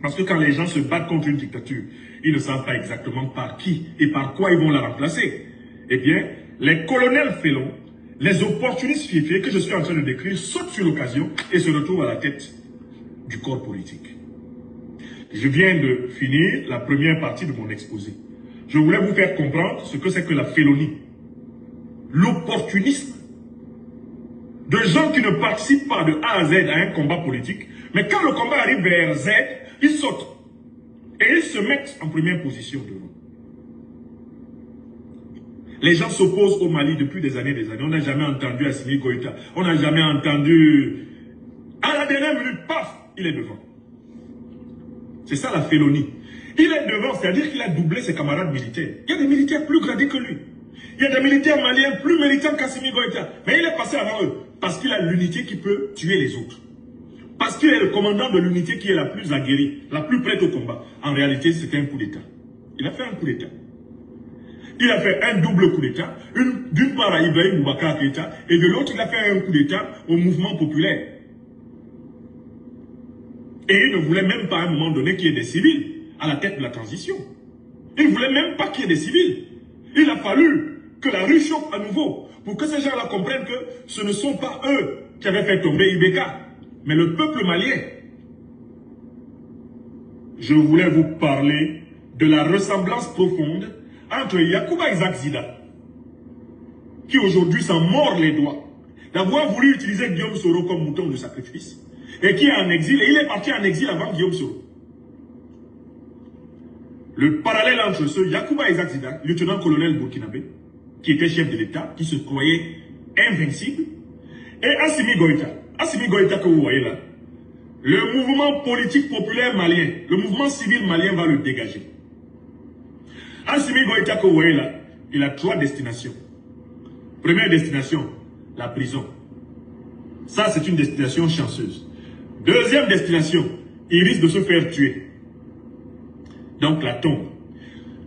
parce que quand les gens se battent contre une dictature, ils ne savent pas exactement par qui et par quoi ils vont la remplacer. Eh bien, les colonels félons, les opportunistes fiefés que je suis en train de décrire sautent sur l'occasion et se retrouvent à la tête du corps politique. Je viens de finir la première partie de mon exposé. Je voulais vous faire comprendre ce que c'est que la félonie. L'opportunisme de gens qui ne participent pas de A à Z à un combat politique, mais quand le combat arrive vers Z, ils sautent et ils se mettent en première position devant. Les gens s'opposent au Mali depuis des années. On n'a jamais entendu Assimi Goïta. On n'a jamais entendu... À la dernière minute, paf, il est devant. C'est ça la félonie. Il est devant, c'est-à-dire qu'il a doublé ses camarades militaires. Il y a des militaires plus gradés que lui. Il y a des militaires maliens plus méritants qu'Assimi Goïta. Mais il est passé avant eux. Parce qu'il a l'unité qui peut tuer les autres. Parce qu'il est le commandant de l'unité qui est la plus aguerrie, la plus prête au combat. En réalité, c'était un coup d'État. Il a fait un coup d'État. Il a fait un double coup d'État. D'une part à Ibrahim Boubacar Keïta et de l'autre, il a fait un coup d'État au mouvement populaire. Et il ne voulait même pas à un moment donné qu'il y ait des civils à la tête de la transition. Il ne voulait même pas qu'il y ait des civils. Il a fallu que la rue choque à nouveau pour que ces gens-là comprennent que ce ne sont pas eux qui avaient fait tomber Ibeka, mais le peuple malien. Je voulais vous parler de la ressemblance profonde entre Yacouba Isaac Zida, qui aujourd'hui s'en mord les doigts, d'avoir voulu utiliser Guillaume Soro comme mouton de sacrifice, et qui est en exil, et il est parti en exil avant Guillaume Soro. Le parallèle entre ceux, Yacouba Isaac Zida, lieutenant-colonel burkinabé, qui était chef de l'État, qui se croyait invincible, et Assimi Goïta. Assimi Goïta que vous voyez là, le mouvement politique populaire malien, le mouvement civil malien va le dégager. Assimi Goïta que vous voyez là, il a 3 destinations. Première destination, la prison. Ça, c'est une destination chanceuse. Deuxième destination, il risque de se faire tuer. Donc la tombe.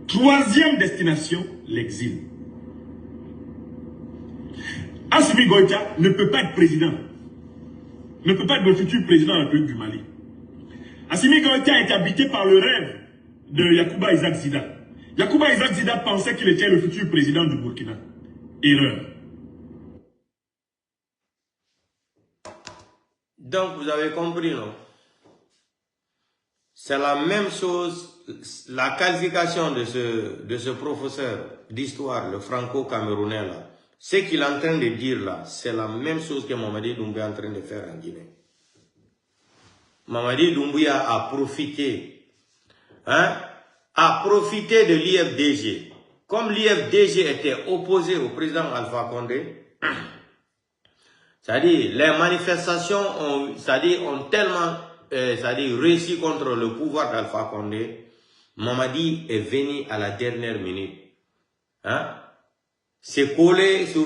Troisième destination, l'exil. Assimi Goïta ne peut pas être président. Ne peut pas être le futur président de la République du Mali. Assimi Goïta est habité par le rêve de Yacouba Isaac Zida. Yacouba Isaac Zida pensait qu'il était le futur président du Burkina. Erreur. Donc, vous avez compris, non? C'est la même chose, la qualification de ce professeur d'histoire, le franco-camerounais là. Ce qu'il est en train de dire là, c'est la même chose que Mamadi Doumbouya est en train de faire en Guinée. Mamadi Doumbouya a profité, de l'IFDG. Comme l'IFDG était opposé au président Alpha Condé, c'est-à-dire les manifestations ont tellement réussi contre le pouvoir d'Alpha Condé. Mamadi est venu à la dernière minute. C'est collé sur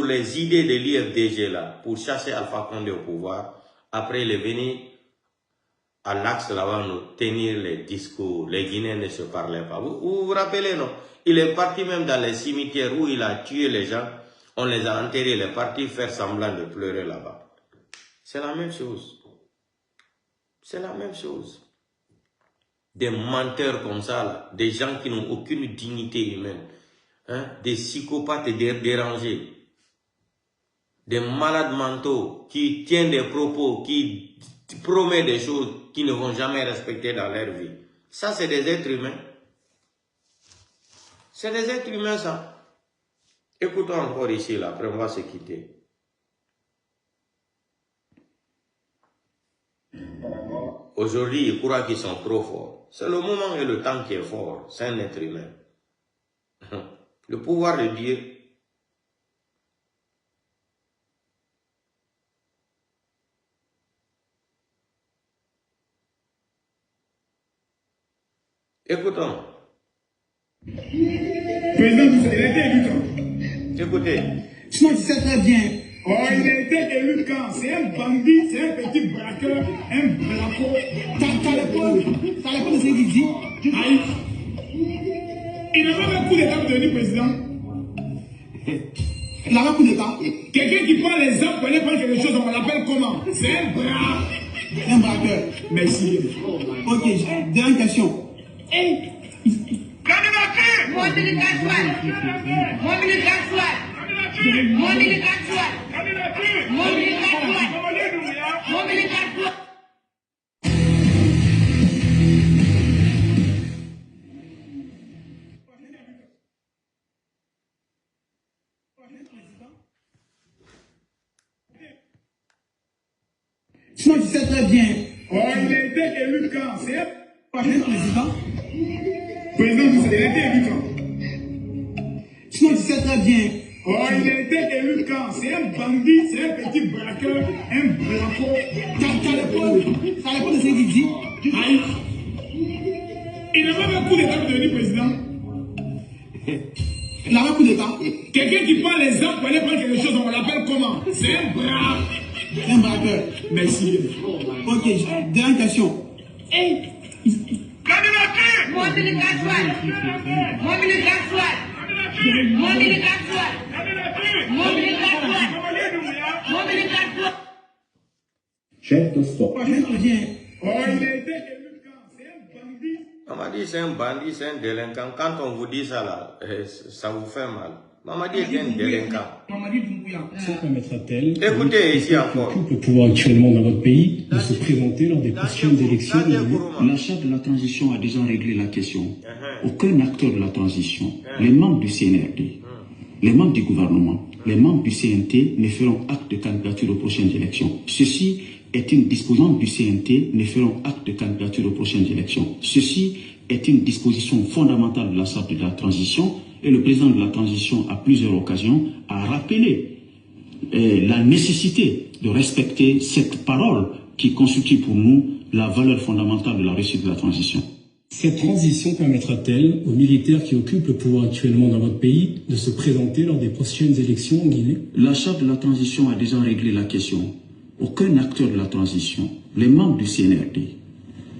les idées de l'IFDG là, pour chasser Alpha Condé au pouvoir. Après, il est venu à l'axe là-bas nous tenir les discours. Les Guinéens ne se parlaient pas. Vous vous rappelez, non? Il est parti même dans les cimetières où il a tué les gens. On les a enterrés, il est parti faire semblant de pleurer là-bas. C'est la même chose. C'est la même chose. Des menteurs comme ça, là, des gens qui n'ont aucune dignité humaine, hein, des psychopathes dérangés, des malades mentaux qui tiennent des propos, qui promettent des choses qu'ils ne vont jamais respecter dans leur vie. Ça, c'est des êtres humains. C'est des êtres humains, ça. Écoutons encore ici, là, après on va se quitter. Aujourd'hui, ils croient qu'ils sont trop forts. C'est le moment et le temps qui est fort. C'est un être humain. Le pouvoir de Dieu. Écoutons. Président, il a été élu quand? Écoutez. Sinon, tu sais très bien. Oh, il a été élu quand? C'est un bandit, c'est un petit braqueur, un braco. T'as l'époque de ce qu'il dit. Aïe. Il n'a pas un coup d'état pour devenir président. Il a un coup d'état. Quelqu'un qui prend les armes pour aller prendre quelque chose, on l'appelle comment? C'est un bras. Un braqueur. Merci. Ok, dernière question. Hey. Candidature! Mon militant soit. Mon militant soit. Mon militant soit. Candidature! Mon militant soit. Mon militant soit. Sinon, tu sais très bien. Oh, il a été élu quand? C'est un Président. président, il a été élu quand? Sinon, tu sais très bien. Oh, il a été élu quand? C'est un bandit, c'est un petit braqueur, un braco. T'as l'époque de ce qu'il dit. Aïe. Il n'a pas un coup d'état pour devenir président. Il a un coup d'état. Quelqu'un qui prend les armes pour aller prendre quelque chose, on l'appelle comment? C'est un bras. Un braqueur. Merci. Ok, dernière question. Hey. Candidature! Mon militant soit. Mon militant soit. Mon militant soit. Candidature! Mon militant soit. Mon militant soit. Chef de sport. Je te dis. Oh, il a été élu quand? C'est un bandit. On m'a dit c'est un bandit, c'est un délinquant. Quand on vous dit ça là, ça vous fait mal. Mamadi est un délinquant. Mamadi Doumbouya. Permettra-t-elle, Écoutez ici encore. occupe le pouvoir actuellement dans votre pays, de se présenter lors des prochaines élections? La charte de la transition a déjà réglé la question. Aucun acteur de la transition, les membres du CNRD, les membres du gouvernement, les membres du CNT ne feront acte de candidature aux prochaines élections. Ceci est une disposition du CNT ne feront acte de candidature aux prochaines élections. Ceci est une disposition fondamentale de la charte de la transition et le président de la transition à plusieurs occasions a rappelé la nécessité de respecter cette parole qui constitue pour nous la valeur fondamentale de la réussite de la transition. Cette transition permettra-t-elle aux militaires qui occupent le pouvoir actuellement dans votre pays de se présenter lors des prochaines élections en Guinée? La charte de la transition a déjà réglé la question. Aucun acteur de la transition, les membres du CNRD,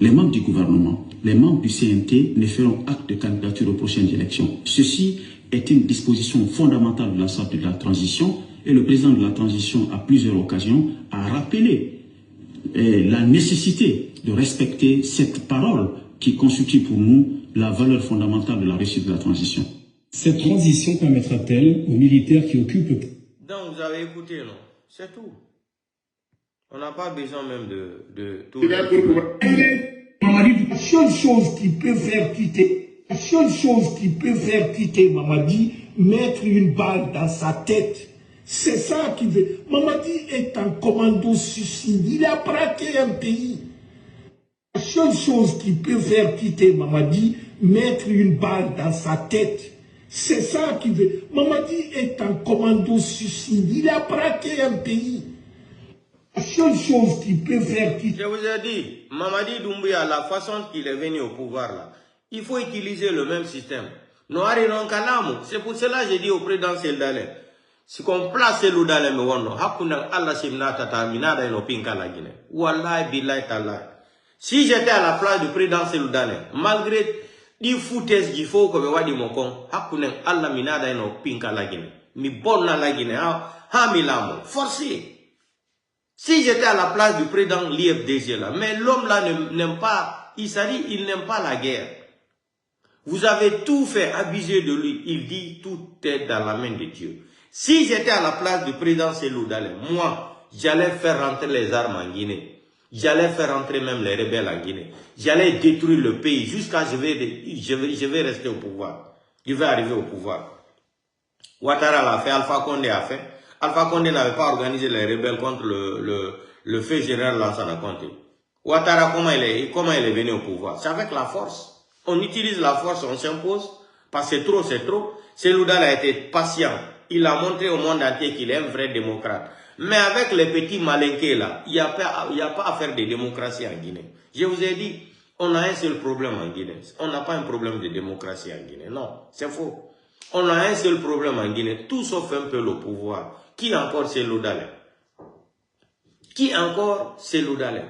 les membres du gouvernement, les membres du CNT ne feront acte de candidature aux prochaines élections. Ceci est une disposition fondamentale de la charte de la transition et le président de la transition à plusieurs occasions a rappelé la nécessité de respecter cette parole qui constitue pour nous la valeur fondamentale de la réussite de la transition. Cette transition permettra-t-elle aux militaires qui occupent le... Donc vous avez écouté, non? C'est tout. On n'a pas besoin même de tout. Mamadi, La seule chose qui peut faire quitter Mamadi, mettre une balle dans sa tête. C'est ça qui veut. Mamadi est un commando suicide. Il a braqué un pays. La seule chose qui peut faire quitter Mamadi, mettre une balle dans sa tête. C'est ça qui veut. Mamadi est un commando suicide. Il a braqué un pays. La seule chose qui peut faire quitter. Je vous ai dit, Mamadi Doumbouya, la façon qu'il est venu au pouvoir là, il faut utiliser le même système. C'est pour cela que j'ai dit au président Seldale, si on place Seldale, si j'étais à la place du président Seldale, malgré les foutaises qu'il faut que je vois mon con, Allah minada no pinka la Guinée. Mi bonne la Guinée, ha milamo, forcé. Si j'étais à la place du président l'IFDG là, mais l'homme là n'aime pas Il n'aime pas la guerre. Vous avez tout fait, abuser de lui. Il dit tout est dans la main de Dieu. Si j'étais à la place du président Cellou Dalein, moi, j'allais faire rentrer les armes en Guinée. J'allais faire rentrer même les rebelles en Guinée. J'allais détruire le pays jusqu'à je vais rester au pouvoir. Je vais arriver au pouvoir. Ouattara l'a fait, Alpha Condé a fait. Alpha Condé n'avait pas organisé les rebelles contre le feu général Lansana Conté. Ouattara, comment il est venu au pouvoir? C'est avec la force. On utilise la force, on s'impose, parce que c'est trop, c'est trop. Cellou Dalein a été patient. Il a montré au monde entier qu'il est un vrai démocrate. Mais avec les petits malinqués là, il n'y a pas à faire de démocratie en Guinée. Je vous ai dit, on a un seul problème en Guinée. On n'a pas un problème de démocratie en Guinée. Non, c'est faux. On a un seul problème en Guinée, tout sauf un peu le pouvoir. Qui encore Cellou Dalein? Qui encore Cellou Dalein?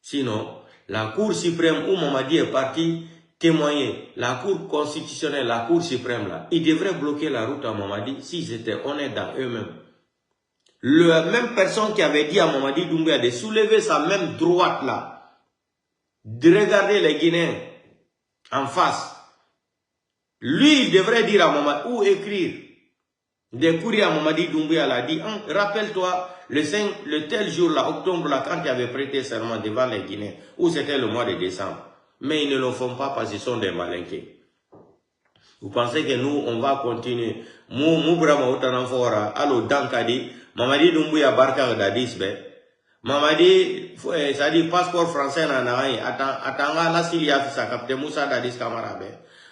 Sinon, la Cour suprême où Mamadi est parti témoigner, la Cour constitutionnelle, la Cour suprême là, ils devraient bloquer la route à Mamadi s'ils étaient honnêtes dans eux-mêmes. La même personne qui avait dit à Mamadi Doumbouya de soulever sa même droite là, de regarder les Guinéens en face. Lui, il devrait dire à Mamadi, ou écrire des courriers à Mamadi Doumbouya, l'a dit, rappelle-toi, le tel jour là, octobre là, quand il avait prêté serment devant les Guinéens, ou c'était le mois de décembre. Mais ils ne le font pas parce qu'ils sont des malinqués. Vous pensez que nous, on va continuer. Moubrama Outananfora, allo Dankadi, Mamadi Doumbouya Barka Dadisbe, Mamadi, ça dit passeport français nanai, attends, la Syrie a fait ça, Capitaine Moussa Dadis Kamarabe.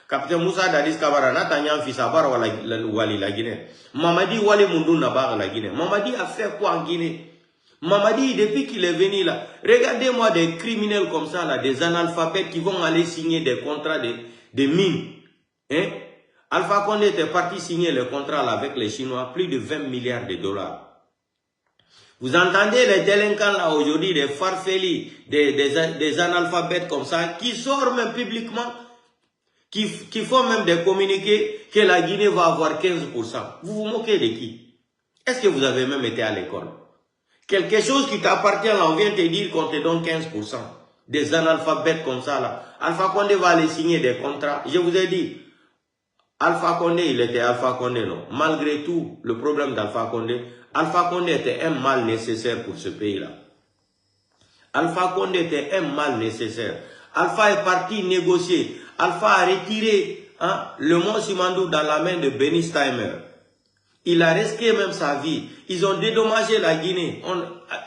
Capitaine Moussa Dadis Kamara, Natanya Fissa Bar Wali la Guinée. Mamadi Wali Mundou Nabar la Guinée. Mamadi a fait quoi en Guinée? Mamadi, depuis qu'il est venu là, regardez-moi des criminels comme ça, là, des analphabètes qui vont aller signer des contrats de mines. Hein? Alpha Condé était parti signer le contrat là, avec les Chinois, plus de 20 milliards de dollars. Vous entendez les délinquants là aujourd'hui, des farfelis, des analphabètes comme ça, qui sortent même publiquement, qui font même des communiqués que la Guinée va avoir 15%. Vous vous moquez de qui? Est-ce que vous avez même été à l'école? Quelque chose qui t'appartient là, on vient te dire qu'on te donne 15%. Des analphabètes comme ça là. Alpha Condé va aller signer des contrats. Je vous ai dit, Alpha Condé, il était Alpha Condé, non. Malgré tout, le problème d'Alpha Condé était un mal nécessaire pour ce pays-là. Alpha Condé était un mal nécessaire. Alpha est parti négocier. Alpha a retiré le mont Simandou dans la main de Benny Steimer. Il a risqué même sa vie. Ils ont dédommagé la Guinée.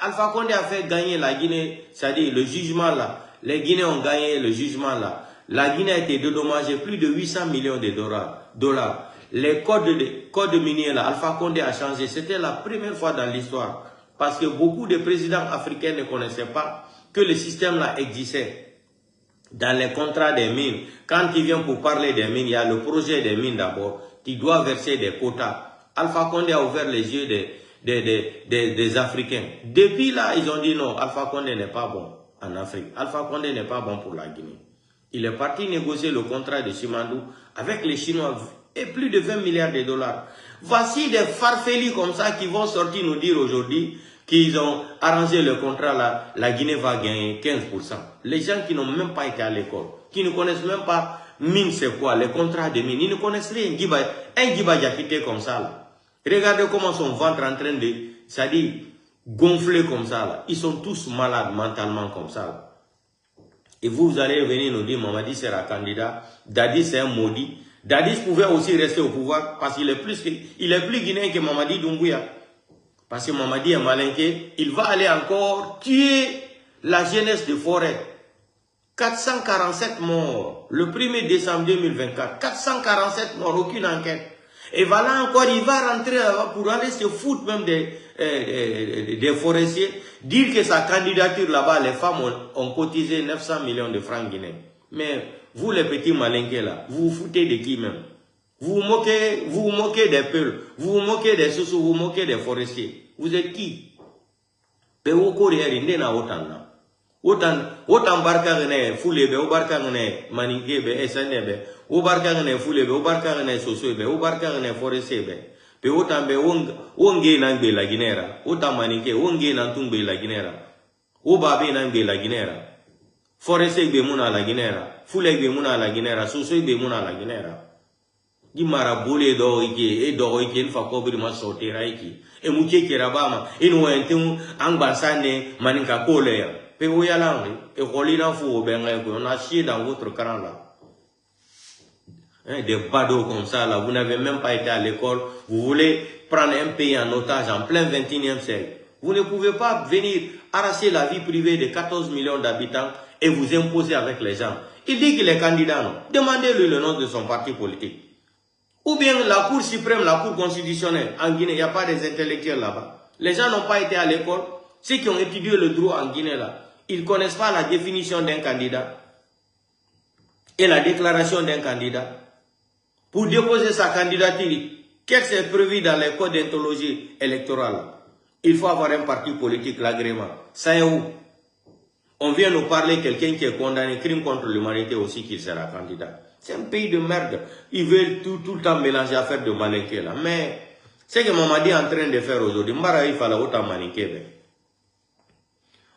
Alpha Condé a fait gagner la Guinée, c'est-à-dire le jugement là. Les Guinéens ont gagné le jugement là. La Guinée a été dédommagée plus de 800 millions de dollars. Les codes miniers là, Alpha Condé a changé. C'était la première fois dans l'histoire. Parce que beaucoup de présidents africains ne connaissaient pas que le système là existait. Dans les contrats des mines, quand il vient pour parler des mines, il y a le projet des mines d'abord. Tu dois verser des quotas. Alpha Condé a ouvert les yeux des Africains. Depuis là, ils ont dit non, Alpha Condé n'est pas bon en Afrique. Alpha Condé n'est pas bon pour la Guinée. Il est parti négocier le contrat de Simandou avec les Chinois et plus de 20 milliards de dollars. Voici des farfelis comme ça qui vont sortir nous dire aujourd'hui qu'ils ont arrangé le contrat là, la Guinée va gagner 15%. Les gens qui n'ont même pas été à l'école, qui ne connaissent même pas mine c'est quoi, les contrats de mine, ils ne connaissent rien. Un Giba Diakité comme ça là. Regardez comment son ventre est en train de, c'est-à-dire, gonfler comme ça là. Ils sont tous malades mentalement comme ça là. Et vous allez venir nous dire, Mamadi sera candidat, Dadis c'est un maudit. Dadis pouvait aussi rester au pouvoir parce qu'il est plus guinéen que Mamadi Doumbouya. Parce que Mamadi est malinqué, il va aller encore tuer la jeunesse de forêt. 447 morts, le 1er décembre 2024. 447 morts, aucune enquête. Et voilà encore, il va rentrer pour aller se foutre même des forestiers, dire que sa candidature là-bas, les femmes ont cotisé 900 millions de francs guinéens. Mais vous les petits malinqués là, vous vous foutez de qui même? Vous vous moquez des peuls, vous vous moquez des sous, vous vous moquez des forestiers. Vous êtes qui? Autant barka gane fulebe, ou barka gane maningebe, esanebe, ou barka gane fulebe, ou barka gane sosoebe, ou barka gane forestier. Pe autant be wonge nangbe la guinera, autant maningé, wonge nantungbe la guinera, ou babe nangbe la guinera. Forestier be muna la Guinera, Foulek be muna la Guinera, Soso be muna la Guinera. Di marabole do iki, e do iki, en fa kobri ma sotera iki. E muke kirabama, inu wentun angbasane maninka kole ya. Pe oyalangi, e rolina fou benga, on a chié dans votre cran là. Des badauds comme ça là, vous n'avez même pas été à l'école, vous voulez prendre un pays en otage en plein 21e siècle. Vous ne pouvez pas venir arracher la vie privée de 14 millions d'habitants et vous imposer avec les gens. Il dit qu'il est candidat, non? Demandez-lui le nom de son parti politique. Ou bien la Cour suprême, la Cour constitutionnelle. En Guinée, il n'y a pas des intellectuels là-bas. Les gens n'ont pas été à l'école. Ceux qui ont étudié le droit en Guinée là, ils ne connaissent pas la définition d'un candidat et la déclaration d'un candidat. Pour déposer sa candidature, qu'est-ce qui est prévu dans les codes d'anthologie électorale? Il faut avoir un parti politique, l'agrément. Ça est où? On vient nous parler de quelqu'un qui est condamné, crime contre l'humanité aussi, qui sera candidat. C'est un pays de merde. Ils veulent tout le temps mélanger affaire de malinqué là. Mais ce que Mamadi est en train de faire aujourd'hui, Mbara il fallait autant malinqué.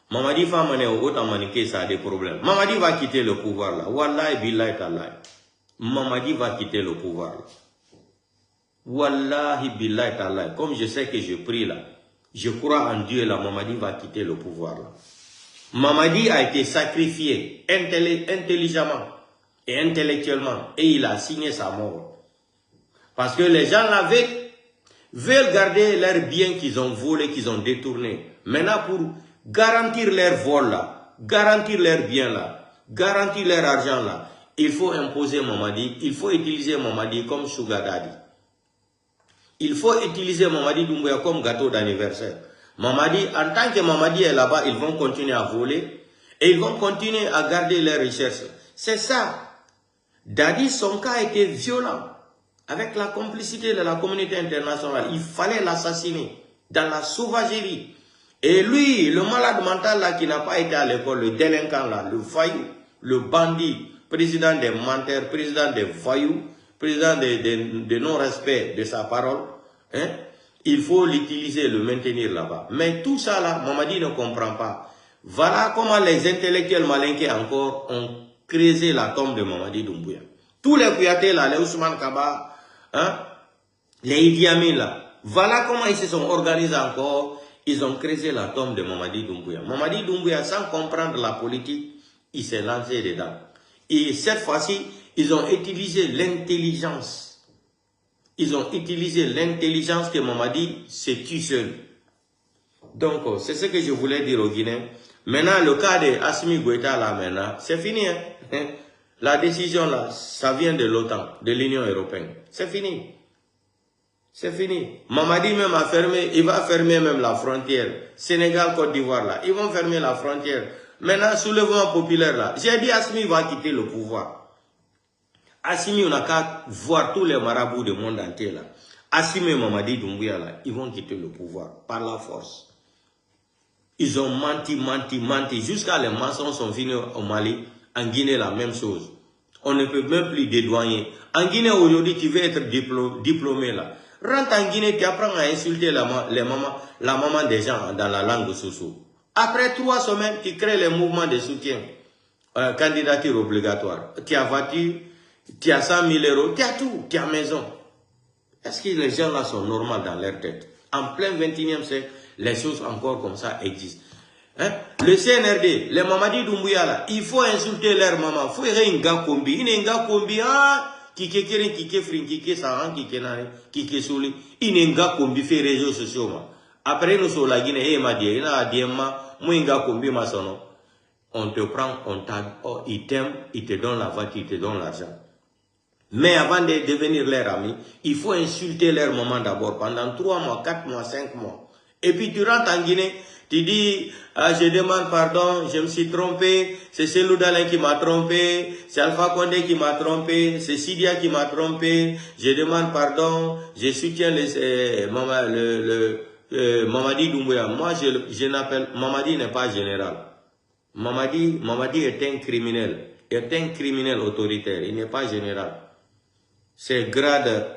Mamadi va mener autant malinqué, ça a des problèmes. Mamadi va quitter le pouvoir là. Wallahi billahi tallahi. Mamadi va quitter le pouvoir là. Wallahi billahi tallahi. Comme je sais que je prie là, je crois en Dieu là, Mamadi va quitter le pouvoir là. Mamadi a été sacrifié intelligemment et intellectuellement et il a signé sa mort. Parce que les gens là veulent garder leurs biens qu'ils ont volés, qu'ils ont détournés. Maintenant pour garantir leur vol là, garantir leurs biens là, garantir leur argent là, il faut imposer Mamadi, il faut utiliser Mamadi comme sugar daddy. Il faut utiliser Mamadi Doumbouya comme gâteau d'anniversaire. Mamadi, en tant que Mamadi est là-bas, ils vont continuer à voler et ils vont continuer à garder leurs richesses. C'est ça. Dadi, son cas a été violent. Avec la complicité de la communauté internationale, il fallait l'assassiner dans la sauvagerie. Et lui, le malade mental là qui n'a pas été à l'école, le délinquant là, le voyou, le bandit, président des menteurs, président des voyous, président de non-respect de sa parole, hein, il faut l'utiliser, le maintenir là-bas. Mais tout ça là, Mamadi ne comprend pas. Voilà comment les intellectuels malinqués encore ont creusé la tombe de Mamadi Doumbouya. Tous les Kouyaté là, les Ousmane Kaba, hein, les Idi Amin là, voilà comment ils se sont organisés encore. Ils ont creusé la tombe de Mamadi Doumbouya. Mamadi Doumbouya, sans comprendre la politique, il s'est lancé dedans. Et cette fois-ci, ils ont utilisé l'intelligence. Ils ont utilisé l'intelligence que Mamadi se tue seul. Donc, c'est ce que je voulais dire aux Guinéens. Maintenant, le cas de Assimi Goïta, là, maintenant, c'est fini. Hein? La décision, là, ça vient de l'OTAN, de l'Union européenne. C'est fini. C'est fini. Mamadi même a fermé, il va fermer même la frontière. Sénégal, Côte d'Ivoire, là, ils vont fermer la frontière. Maintenant, soulèvement populaire, là, j'ai dit Assimi va quitter le pouvoir. Assimi, on n'a qu'à voir tous les marabouts du monde entier là. Assimi et Mamadi Doumbouya là, ils vont quitter le pouvoir par la force. Ils ont menti, jusqu'à les mensonges sont finis au Mali. En Guinée, la même chose. On ne peut même plus dédouaner. En Guinée, aujourd'hui, tu veux être diplômé là. Rentre en Guinée, tu apprends à insulter la maman des gens dans la langue soso. Après 3 semaines, tu crées les mouvements de soutien. Candidature obligatoire. Tu as voiture. Tu as 100 000 euros, tu as tout, tu as maison. Est-ce que les gens là sont normaux dans leur tête? En plein 21e siècle, les choses encore comme ça existent. Hein? Le CNRD, les Mamadi Doumbouya là, il faut insulter leur maman. Il faut faire un gars combi. Il y a un gars combi, qui kekere, qui kefrin, qui kesahan, qui kenane, qui kesuli. Il y a un gars combi fait réseaux sociaux. Après nous sur la Guinée, il m'a dit, il a dit, moi un gars combi ma sono. On te prend, il t'aime, il te donne la voiture, il te donne l'argent. Mais avant de devenir leur ami, il faut insulter leur maman d'abord pendant 3 mois, 4 mois, 5 mois. Et puis tu rentres en Guinée, tu dis, je demande pardon, je me suis trompé, c'est Cellou Dalein qui m'a trompé, c'est Alpha Condé qui m'a trompé, c'est Sidia qui m'a trompé, je demande pardon, je soutiens Mamadi Doumbouya. Moi, je n'appelle, Mamadi n'est pas général. Mamadi est un criminel autoritaire, il n'est pas général. C'est grade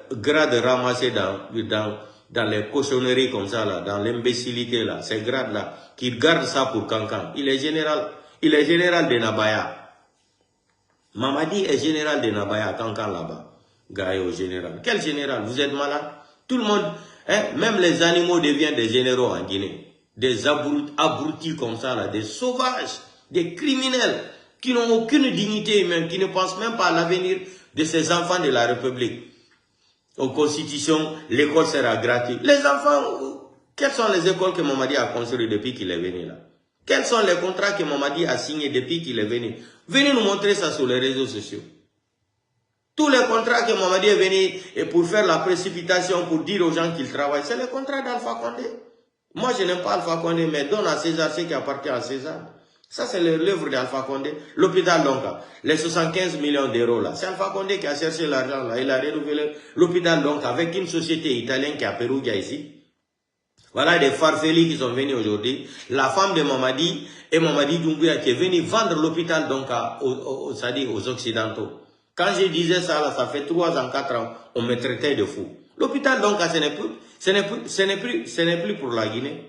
ramassé dans les cochonneries comme ça, là, dans l'imbécilité, là. Ces grades-là, qui garde ça pour Cancan. Il est général. Il est général de Nabaya. Mamadi est général de Nabaya, Kankan là-bas. Gaïo général. Quel général? Vous êtes malade? Tout le monde, hein, même les animaux deviennent des généraux en Guinée. Des abrutis comme ça, là, des sauvages, des criminels qui n'ont aucune dignité humaine, qui ne pensent même pas à l'avenir de ces enfants de la République. Aux constitutions, l'école sera gratuite. Les enfants, quelles sont les écoles que Mamadi a construites depuis qu'il est venu là? Quels sont les contrats que Mamadi a signés depuis qu'il est venu? Venez nous montrer ça sur les réseaux sociaux. Tous les contrats que Mamadi est venu et pour faire la précipitation, pour dire aux gens qu'ils travaillent, c'est les contrats d'Alpha Condé. Moi, je n'aime pas Alpha Condé, mais donne à César ce qui appartient à César. Ça, c'est l'œuvre d'Alpha Condé. L'hôpital, donc, les 75 millions d'euros, là. C'est Alpha Condé qui a cherché l'argent, là. Il a renouvelé l'hôpital, donc, avec une société italienne qui est à Perugia ici. Voilà des farfelis qui sont venus aujourd'hui. La femme de Mamadi et Mamadi Doumbouya qui est venu vendre l'hôpital, donc, aux Occidentaux. Quand je disais ça, là, ça fait 3 ans, 4 ans, on me traitait de fou. L'hôpital, donc, ce n'est plus pour la Guinée.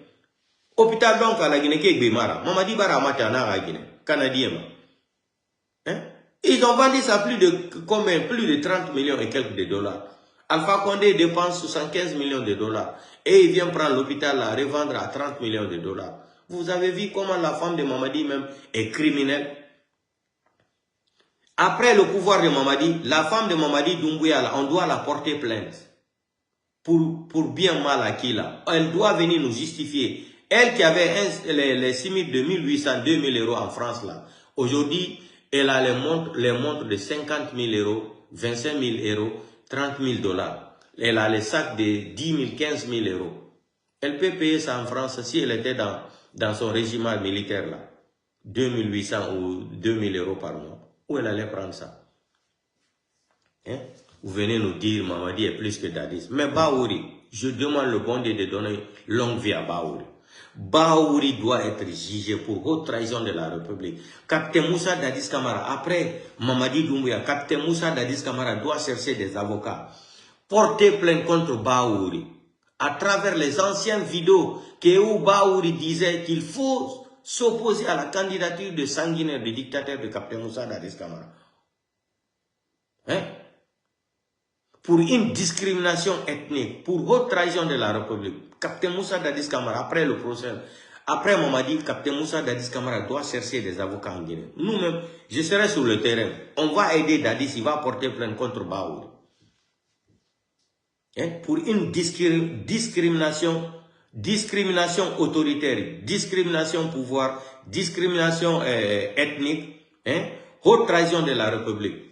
Hôpital donc à la Guinée qui est Bimara. Mamadi Baramati en a Guinée. Canadien. Hein? Ils ont vendu ça plus de combien? Plus de 30 millions et quelques de dollars. Alpha Condé dépense 75 millions de dollars. Et il vient prendre l'hôpital à revendre à 30 millions de dollars. Vous avez vu comment la femme de Mamadi même est criminelle? Après le pouvoir de Mamadi, la femme de Mamadi Doumbouya, on doit la porter plainte. Pour bien mal acquis là. Elle doit venir nous justifier. Elle qui avait les SMIC de 1800, 2000 euros en France là. Aujourd'hui, elle a les montres de 50 000 euros, 25 000 euros, 30 000 dollars. Elle a les sacs de 10 000, 15 000 euros. Elle peut payer ça en France si elle était dans son régiment militaire là. 2800 ou 2000 euros par mois. Où elle allait prendre ça? Hein? Vous venez nous dire Mamadi est plus que Dadis. Mais Baouri, je demande le bon Dieu de donner longue vie à Baouri. Baouri doit être jugé pour haute trahison de la République. Capitaine Moussa Dadis Camara, après Mamadi Doumbouya, Capitaine Moussa Dadis Camara doit chercher des avocats. Porter plainte contre Baouri. À travers les anciennes vidéos où Baouri disait qu'il faut s'opposer à la candidature de sanguinaire du dictateur de Capitaine Moussa Dadis Camara. Hein? Pour une discrimination ethnique, pour haute trahison de la République. Capitaine Moussa Dadis Camara, après le procès, après Mamadi, Capitaine Moussa Dadis Camara doit chercher des avocats en Guinée. Nous-mêmes, je serai sur le terrain. On va aider Dadis, il va porter plainte contre Baouri. Hein? Pour une discrimination autoritaire, discrimination pouvoir, discrimination ethnique, hein? Haute trahison de la République.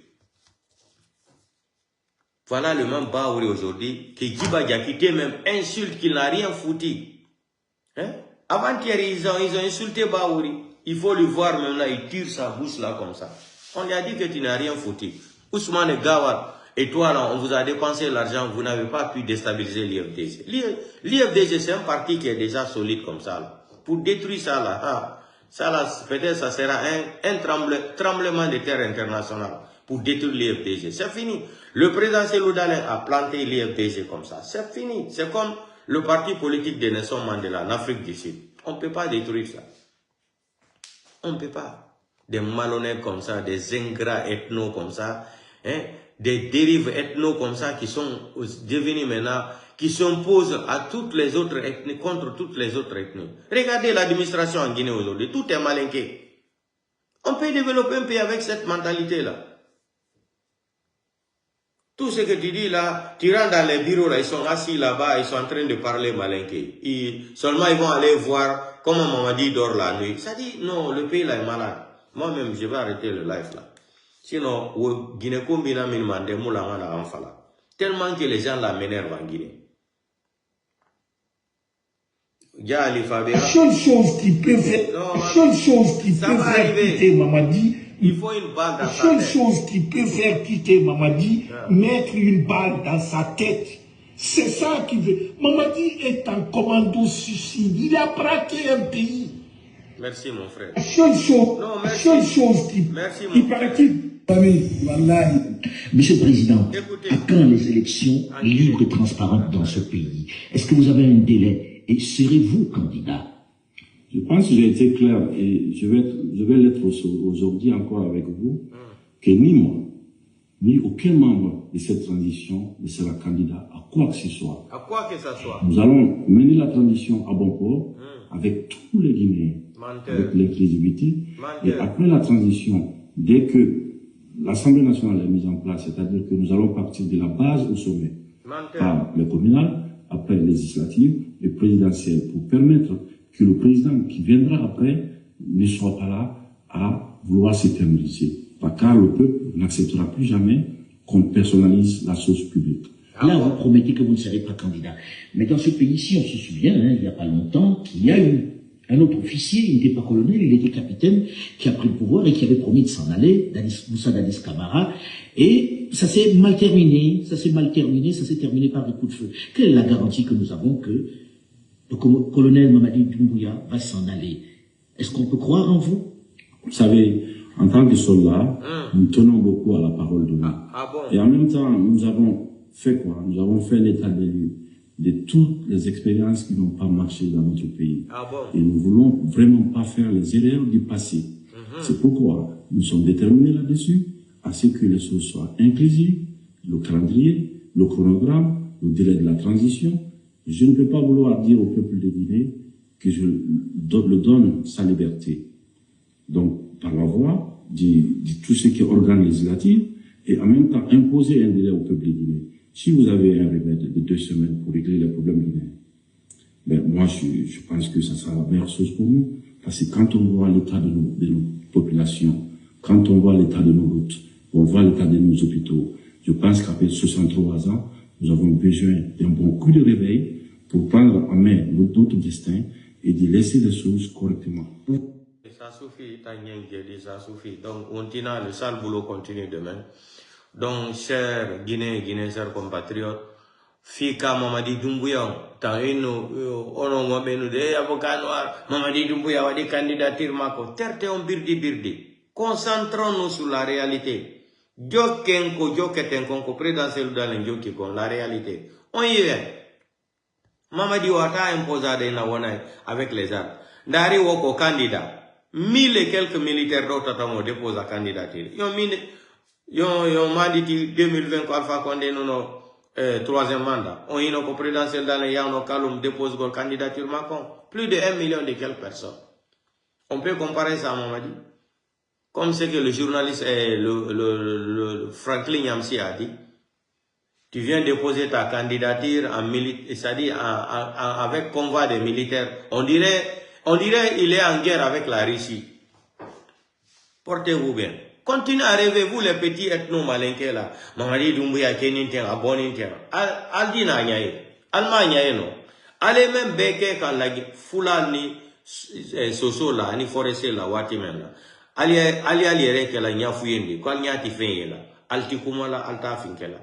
Voilà le même Baouri aujourd'hui, que Djiba Diakité même insulte qu'il n'a rien foutu. Hein? Avant-hier, ils ont insulté Baouri. Il faut le voir maintenant, il tire sa bouche là comme ça. On lui a dit que tu n'as rien foutu. Ousmane Gawad, et toi là, on vous a dépensé l'argent, vous n'avez pas pu déstabiliser l'IFDG. L'IFDG, c'est un parti qui est déjà solide comme ça. Là. Pour détruire ça là, peut-être ça sera un tremblement de terre international. Pour détruire l'IFDG. C'est fini. Le président Seloudalen a planté l'IFDG comme ça. C'est fini. C'est comme le parti politique de Nelson Mandela en Afrique du Sud. On ne peut pas détruire ça. On ne peut pas. Des malhonnêtes comme ça, des ingrats ethnos comme ça, hein, des dérives ethnos comme ça qui sont devenus maintenant, qui s'opposent à toutes les autres ethnies, contre toutes les autres ethnies. Regardez l'administration en Guinée aujourd'hui. Tout est malinqué. On peut développer un pays avec cette mentalité-là. Tout ce que tu dis là, tu rentres dans les bureaux, là, ils sont assis là-bas, ils sont en train de parler malinqué. Seulement, ils vont aller voir comment Mamadi dort la nuit. Ça dit, non, le pays là est malade. Moi-même, je vais arrêter le live là. Sinon, tellement que les gens là m'énervent en Guinée. La seule chose qui peut faire, quitter Mamadi, il faut une balle dans la sa seule tête. chose qui peut faire quitter Mamadi, mettre une balle dans sa tête. C'est ça qui veut. Mamadi est un commando suicide. Il a braqué un pays. Merci mon frère. La seule chose qui paraît-il. Monsieur le Président, à quand les élections libres et transparentes dans ce pays? Est-ce que vous avez un délai et serez-vous candidat? Je pense que j'ai été clair et je vais l'être aujourd'hui encore avec vous, que ni moi, ni aucun membre de cette transition ne sera candidat à quoi que ce soit. À quoi que ce soit. Nous allons mener la transition à bon port avec tous les Guinéens, avec l'inclusivité. Et après la transition, dès que l'Assemblée nationale est mise en place, c'est-à-dire que nous allons partir de la base au sommet, par les communales, après les législatives et présidentielles, pour permettre que le président qui viendra après ne soit pas là à vouloir s'éterniser. Car le peuple n'acceptera plus jamais qu'on personnalise la chose publique. Là, vous promettez que vous ne serez pas candidat. Mais dans ce pays-ci, on se souvient, il n'y a pas longtemps, qu'il y a eu un autre officier, il n'était pas colonel, il était capitaine, qui a pris le pouvoir et qui avait promis de s'en aller, Moussa Dadis Camara, et ça s'est mal terminé, ça s'est terminé par des coups de feu. Quelle est la garantie que nous avons que le colonel Mamadi Doumbouya va s'en aller? Est-ce qu'on peut croire en vous? Vous savez, en tant que soldats, nous tenons beaucoup à la parole de nous. Et en même temps, nous avons fait quoi? Nous avons fait l'état des lieux de toutes les expériences qui n'ont pas marché dans notre pays. Et nous voulons vraiment pas faire les erreurs du passé. C'est pourquoi nous sommes déterminés là-dessus, à ce que les choses soient inclusives, le calendrier, le chronogramme, le délai de la transition. Je ne peux pas vouloir dire au peuple de Guinée que je le donne sa liberté. Donc, par la voie de tout ce qui est organe législatif, et en même temps imposer un délai au peuple de Guinée. Si vous avez un remède de 2 semaines pour régler les problèmes guinéens, ben moi je pense que ça sera la meilleure chose pour nous. Parce que quand on voit l'état de nos populations, quand on voit l'état de nos routes, on voit l'état de nos hôpitaux, je pense qu'après 63 ans, nous avons besoin d'un bon coup de réveil pour prendre en main notre destin et de laisser les choses correctement. Ça suffit, ça suffit. Donc, le sale boulot continue demain. Donc, chers Guinéens, chers compatriotes, Fika Mamadi Doumbouya, ono ngomenu de avocat noir, Mamadi Doumbouya wadi candidature mako, terte on birdi. Concentrons-nous sur la réalité. Jokenko présidentiel dans l'Indjokikon, la réalité. On y est. Mamadi wata imposé na wana avec les armes. Ndari woko candidat. 1000 et quelques militaires d'autres ont déposé la candidature. Ils ont dit 2020 qu'Alpha Condé non 3e mandat. On y a un présidentiel dans les Yano Kaloum dépose la candidature Macron. Plus de 1 million de quelques personnes. On peut comparer ça à Mamadi. Comme ce que le journaliste le Franklin Yamsi a dit. Tu viens déposer ta candidature c'est-à-dire avec convoi des militaires. On dirait il est en guerre avec la Russie. Portez-vous bien. Continuez à rêver, vous les petits ethno-malinqués là. Mamadi Doumbouya, Keninten, Aboninten. Aldina Nyaye. Alma Nyaye non. Allez même beke quand la foula ni soso là, ni forestier là, wati même là. Ali reke la nyafuyende. Quand nyati fenye là. Alti kumala, alta finke là.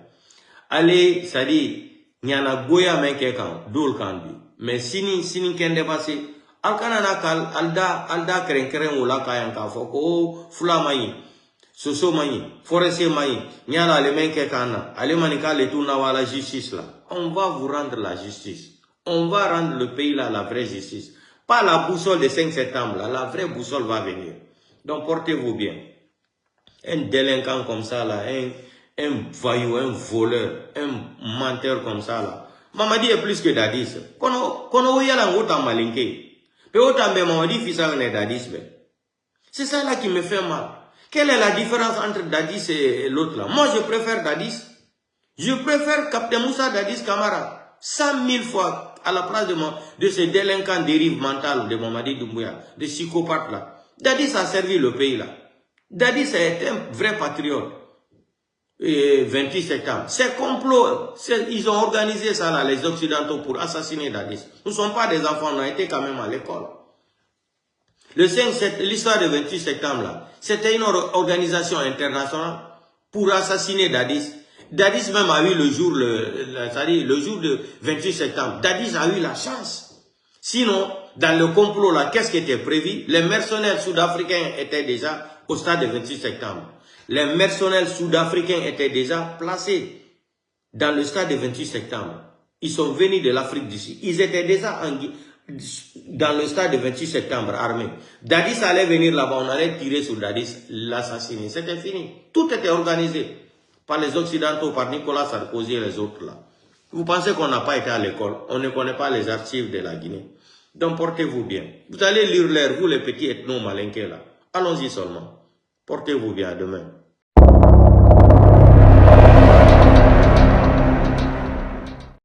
Allez, ça dit, nyana goya menke kan, dol kandi. Mais sini kende passé. Alkanana kal alda keren wala kayan ka foko fula mayi soso mayi forestier mayi nyala le menke kana ale manika le tourna wala justice là. On va vous rendre la justice. On va rendre le pays là la vraie justice. Pas la boussole de 5 septembre là, la vraie boussole va venir. Donc portez-vous bien. Un délinquant comme ça là, un voyou, un voleur, un menteur comme ça là. Mamadi est plus que Dadis. Kono yala ngota malinke. C'est ça là qui me fait mal. Quelle est la différence entre Dadis et l'autre là? Moi je préfère Dadis. Je préfère Captain Moussa Dadis Camara 100 000 fois à la place de ces délinquants dérives mentales de Mamadi Doumbouya, de psychopathes là. Dadis a servi le pays là. Dadis est un vrai patriote. Et 28 septembre. Ces complots, ils ont organisé ça là, les Occidentaux, pour assassiner Dadis. Nous ne sommes pas des enfants, on a été quand même à l'école. L'histoire du 28 septembre là, c'était une organisation internationale pour assassiner Dadis. Dadis même a eu le jour de 28 septembre. Dadis a eu la chance. Sinon, dans le complot là, qu'est-ce qui était prévu? Les mercenaires sud-africains étaient déjà au stade du 28 septembre. Les mercenaires sud-africains étaient déjà placés dans le stade du 28 septembre. Ils sont venus de l'Afrique du Sud. Ils étaient déjà dans le stade du 28 septembre, armé. Dadis allait venir là-bas, on allait tirer sur Dadis, l'assassiner. C'était fini. Tout était organisé par les Occidentaux, par Nicolas Sarkozy et les autres là. Vous pensez qu'on n'a pas été à l'école? On ne connaît pas les archives de la Guinée. Donc portez-vous bien. Vous allez lire l'air, vous les petits ethno-malinqués là. Allons-y seulement. Portez-vous bien, à demain.